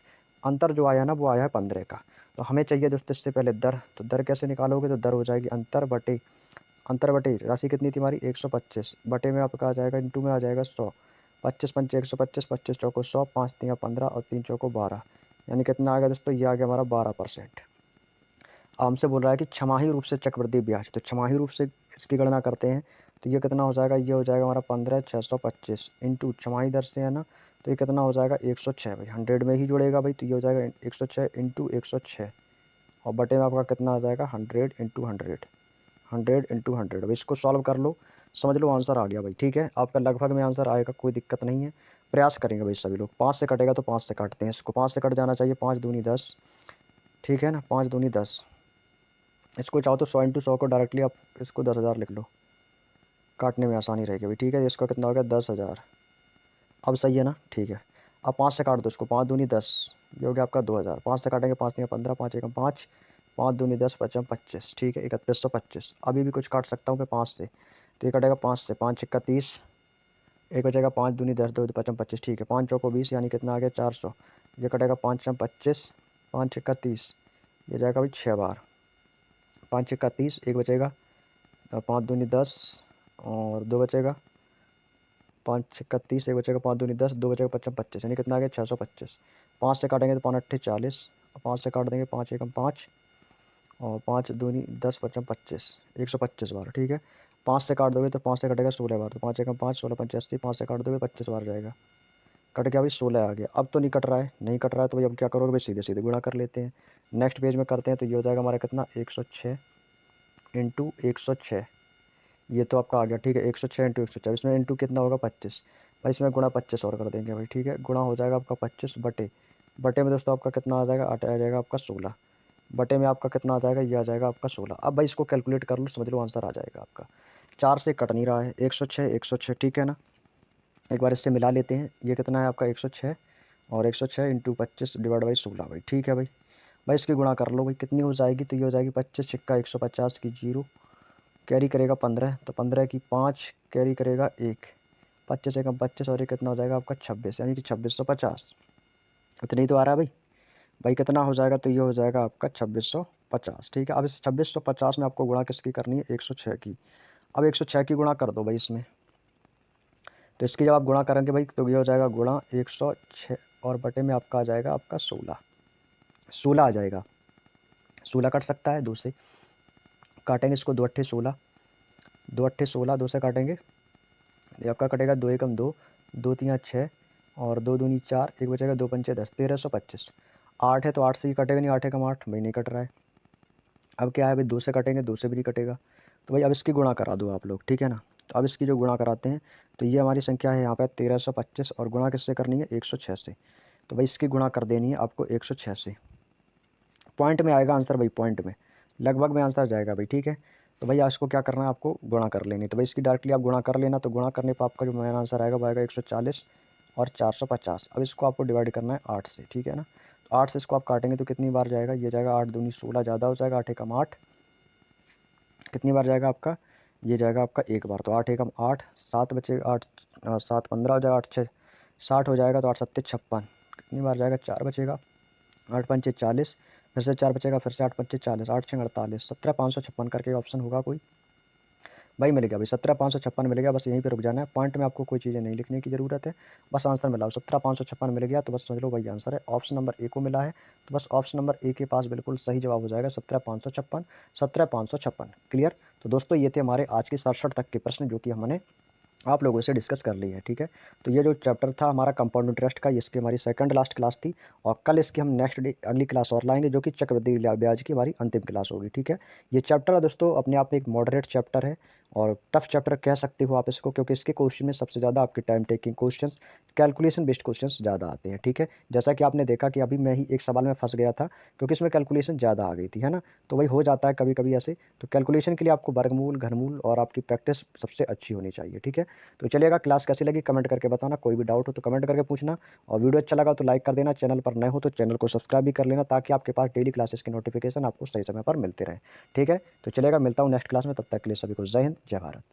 अंतर जो आया ना वो आया है 15 का। तो हमें चाहिए दोस्तों इससे पहले दर, तो दर कैसे निकालोगे, तो दर हो जाएगी अंतर बटे राशि कितनी थी हमारी 125, बटे में आपका आ जाएगा इंटू में आ जाएगा 100, 25 पंचे 125, 25 चौको 100, 5 तिया 15 और 3 चौको 12, यानी कितना आ गया दोस्तों, ये आ गया हमारा 12%। हमसे बोल रहा है कि छमाही रूप से चक्रवृद्धि ब्याज, तो छमाही रूप से इसकी गणना करते हैं, तो ये कितना हो जाएगा, ये हो जाएगा हमारा 15,625 इंटू छमाही दर से है ना, तो ये कितना हो जाएगा 106 भाई, 100 में ही जुड़ेगा भाई, तो ये हो जाएगा 106 इंटू 106, और बटे में आपका कितना आ जाएगा 100 इंटू 100, 100 इंटू 100। अब इसको सॉल्व कर लो, समझ लो आंसर आ गया भाई, ठीक है। आपका लगभग में आंसर आएगा, कोई दिक्कत नहीं है। प्रयास करेंगे भाई सभी लोग। 5 से कटेगा तो 5 से काटते हैं इसको, 5 से कट जाना चाहिए, 5 दूनी 10, ठीक है ना, 5 दूनी 10। इसको चाहो तो 100 इंटू 100 को डायरेक्टली आप इसको 10,000 लिख लो, काटने में आसानी रहेगी भाई, ठीक है। इसका कितना हो गया 10,000, अब सही है ना, ठीक है। अब 5 से काट दो इसको, 5 दूनी 10, ये हो गया आपका 2,000। 5 से काटेंगे, 5 तिया 15, 5 एकम 5, 5 दूनी 10, 5 25, ठीक है, 3125। अभी भी कुछ काट सकता हूँ मैं 5 से, तो ये कटेगा 5 से, 5 छिक्का 30, एक बचेगा 5 दूनी 10, 2 5 25, ठीक है। 5 चौको 20 यानी कितना आ गया 400। ये कटेगा 5 छः 25, 5 छक्का 30, ये जाएगा भाई 6 बार। 5 छक्का 30, एक बचेगा 5 दूनी 10 और 2 बचेगा 5 छक्का 30, एक बचेगा 5 दूनी 10, 2 बचेगा 55 25, यानी कितना आ गया 625। 5 से काटेंगे तो 5 अट्ठे 40, 5 से काट देंगे 5 एकम 5 और 5 दूनी 10 55 25, 125 बार, ठीक है। 5 से काट दोगे तो 5 से कटेगा 16 बार, तो 5 एकम 5, 16 85, 5 से काट दोगे 25 बार जाएगा। कट गया भाई 16 आ गया। अब तो नहीं कट रहा है, नहीं कट रहा है तो भाई अब क्या करोगे भाई, सीधे सीधे गुणा कर लेते हैं। नेक्स्ट पेज में करते हैं तो ये हो जाएगा हमारा कितना 106 इंटू 106, ये तो आपका आ गया, ठीक है। 106 इंटू 106, इसमें इंटू कितना होगा 25, भाई इसमें गुणा 25 और कर देंगे भाई, ठीक है। गुणा हो जाएगा आपका 25 बटे, बटे में दोस्तों आपका कितना आ जाएगा, आ जाएगा आपका 16, बटे में आपका कितना आ जाएगा, ये आ जाएगा आपका 16। अब भाई इसको कैलकुलेट कर लो, समझ लो आंसर आ जाएगा आपका। 4 से कट नहीं रहा है, 106 106, ठीक है ना। एक बार इससे मिला लेते हैं, ये कितना है आपका 106 और 106 इंटू 25 डिवाइड बाई 16 भाई, ठीक है भाई। भाई इसकी गुणा कर लो भाई, कितनी हो जाएगी, तो ये हो जाएगी 25 छिक्का 150 की 0, कैरी करेगा 15, तो 15 की 5 कैरी करेगा 1, 25 एकम 25 और ये कितना हो जाएगा आपका 26, यानी कि 2650। इतना ही तो आ रहा है भाई। भाई कितना हो जाएगा, तो ये हो जाएगा आपका 2650, ठीक है। अब इस 2650 में आपको गुणा किसकी करनी है, 106 की। अब 106 की गुणा कर दो भाई इसमें, तो इसकी जब आप गुणा करेंगे भाई तो ये हो जाएगा गुणा 106 और बटे में आपका आ जाएगा आपका 16, 16 आ जाएगा। 16 कट सकता है 2 से, काटेंगे इसको 2 अट्ठे 16, 2 अट्ठे 16, 2 से काटेंगे, ये आपका कटेगा 2 एकम 2, 2 तियाँ 6 और 2 दूनी 4, एक बचेगा 2 पंचे 10, 1325। 8 है तो 8 से ही कटेगा नहीं, 8 एकम 8, भाई नहीं कट रहा है। अब क्या है भाई, 2 से कटेंगे, 2 से भी नहीं कटेगा, तो भाई अब इसकी गुणा करा दो आप लोग, ठीक है ना। तो अब इसकी जो गुणा कराते हैं तो ये हमारी संख्या है यहाँ पे 1325 और गुणा किससे करनी है, 106 से। तो भाई इसकी गुणा कर देनी है आपको 106 से। पॉइंट में आएगा आंसर भाई, पॉइंट में लगभग में आंसर जाएगा भाई, ठीक है। तो भाई इसको क्या करना है, आपको गुणा कर लेनी। तो भाई इसकी डायरेक्टली आप गुणा कर लेना, तो गुणा करने पर आपका जो मेन आंसर आएगा वो आएगा 140 और 450। अब इसको आपको डिवाइड करना है 8 से, ठीक है ना। तो 8 से इसको आप काटेंगे तो कितनी बार जाएगा, ये जाएगा 8 दूनी 16, ज़्यादा हो जाएगा, 8 एकम 8, कितनी बार जाएगा आपका, ये जाएगा आपका एक बार, तो 8 एकम 8, 7 बचेगा 8, 7 15 हो जाएगा, 8 6 60 हो जाएगा, तो 8 सत्ते 56, कितनी बार जाएगा, 4 बचेगा, 8 पंचे 40, फिर से 4 बचेगा, फिर से 8 पंचे 40, 8 छः 48, 17,556 करके ऑप्शन होगा कोई। भाई मिल गया भाई, 17,556 मिल गया, बस यहीं पे रुक जाना है। पॉइंट में आपको कोई चीज़ें नहीं लिखने की ज़रूरत है, बस आंसर मिला 17,556 मिल गया, तो बस समझ लो भाई आंसर है। ऑप्शन नंबर ए को मिला है, तो बस ऑप्शन नंबर ए के पास बिल्कुल सही जवाब हो जाएगा 17,556, 17,556, क्लियर। तो दोस्तों ये थे हमारे आज के 67 तक के प्रश्न जो कि हमने आप लोगों से डिस्कस कर ली है, ठीक है। तो ये जो चैप्टर था हमारा कंपाउंड इंटरेस्ट का, इसकी हमारी सेकंड लास्ट क्लास थी और कल इसकी हम नेक्स्ट डे अगली क्लास और लाएंगे जो कि चक्रवृद्धि ब्याज की हमारी अंतिम क्लास होगी, ठीक है। ये चैप्टर है दोस्तों अपने आप में एक मॉडरेट चैप्टर है और टफ चैप्टर कह सकते हो आप इसको, क्योंकि इसके क्वेश्चन में सबसे ज़्यादा आपके time taking questions, calculation based questions ज़्यादा आते हैं, ठीक है। जैसा कि आपने देखा कि अभी मैं ही एक सवाल में फंस गया था क्योंकि इसमें कैलकुलेशन ज़्यादा आ गई थी, है ना। तो वही हो जाता है कभी कभी ऐसे। तो कैलकुलेशन के लिए आपको वर्गमूल, घनमूल और आपकी प्रैक्टिस सबसे अच्छी होनी चाहिए, ठीक है। तो चलिएगा, क्लास कैसी लगी कमेंट करके बताना, कोई भी डाउट हो तो कमेंट करके पूछना और वीडियो अच्छा लगा तो लाइक कर देना, चैनल पर नए हो तो चैनल को सब्सक्राइब भी कर लेना ताकि आपके पास डेली क्लासेस की नोटिफिकेशन आपको सही समय पर मिलते रहे, ठीक है। तो चलेगा, मिलता हूँ नेक्स्ट क्लास में, तब तक के लिए सभी को जय हिंद, जय भारत।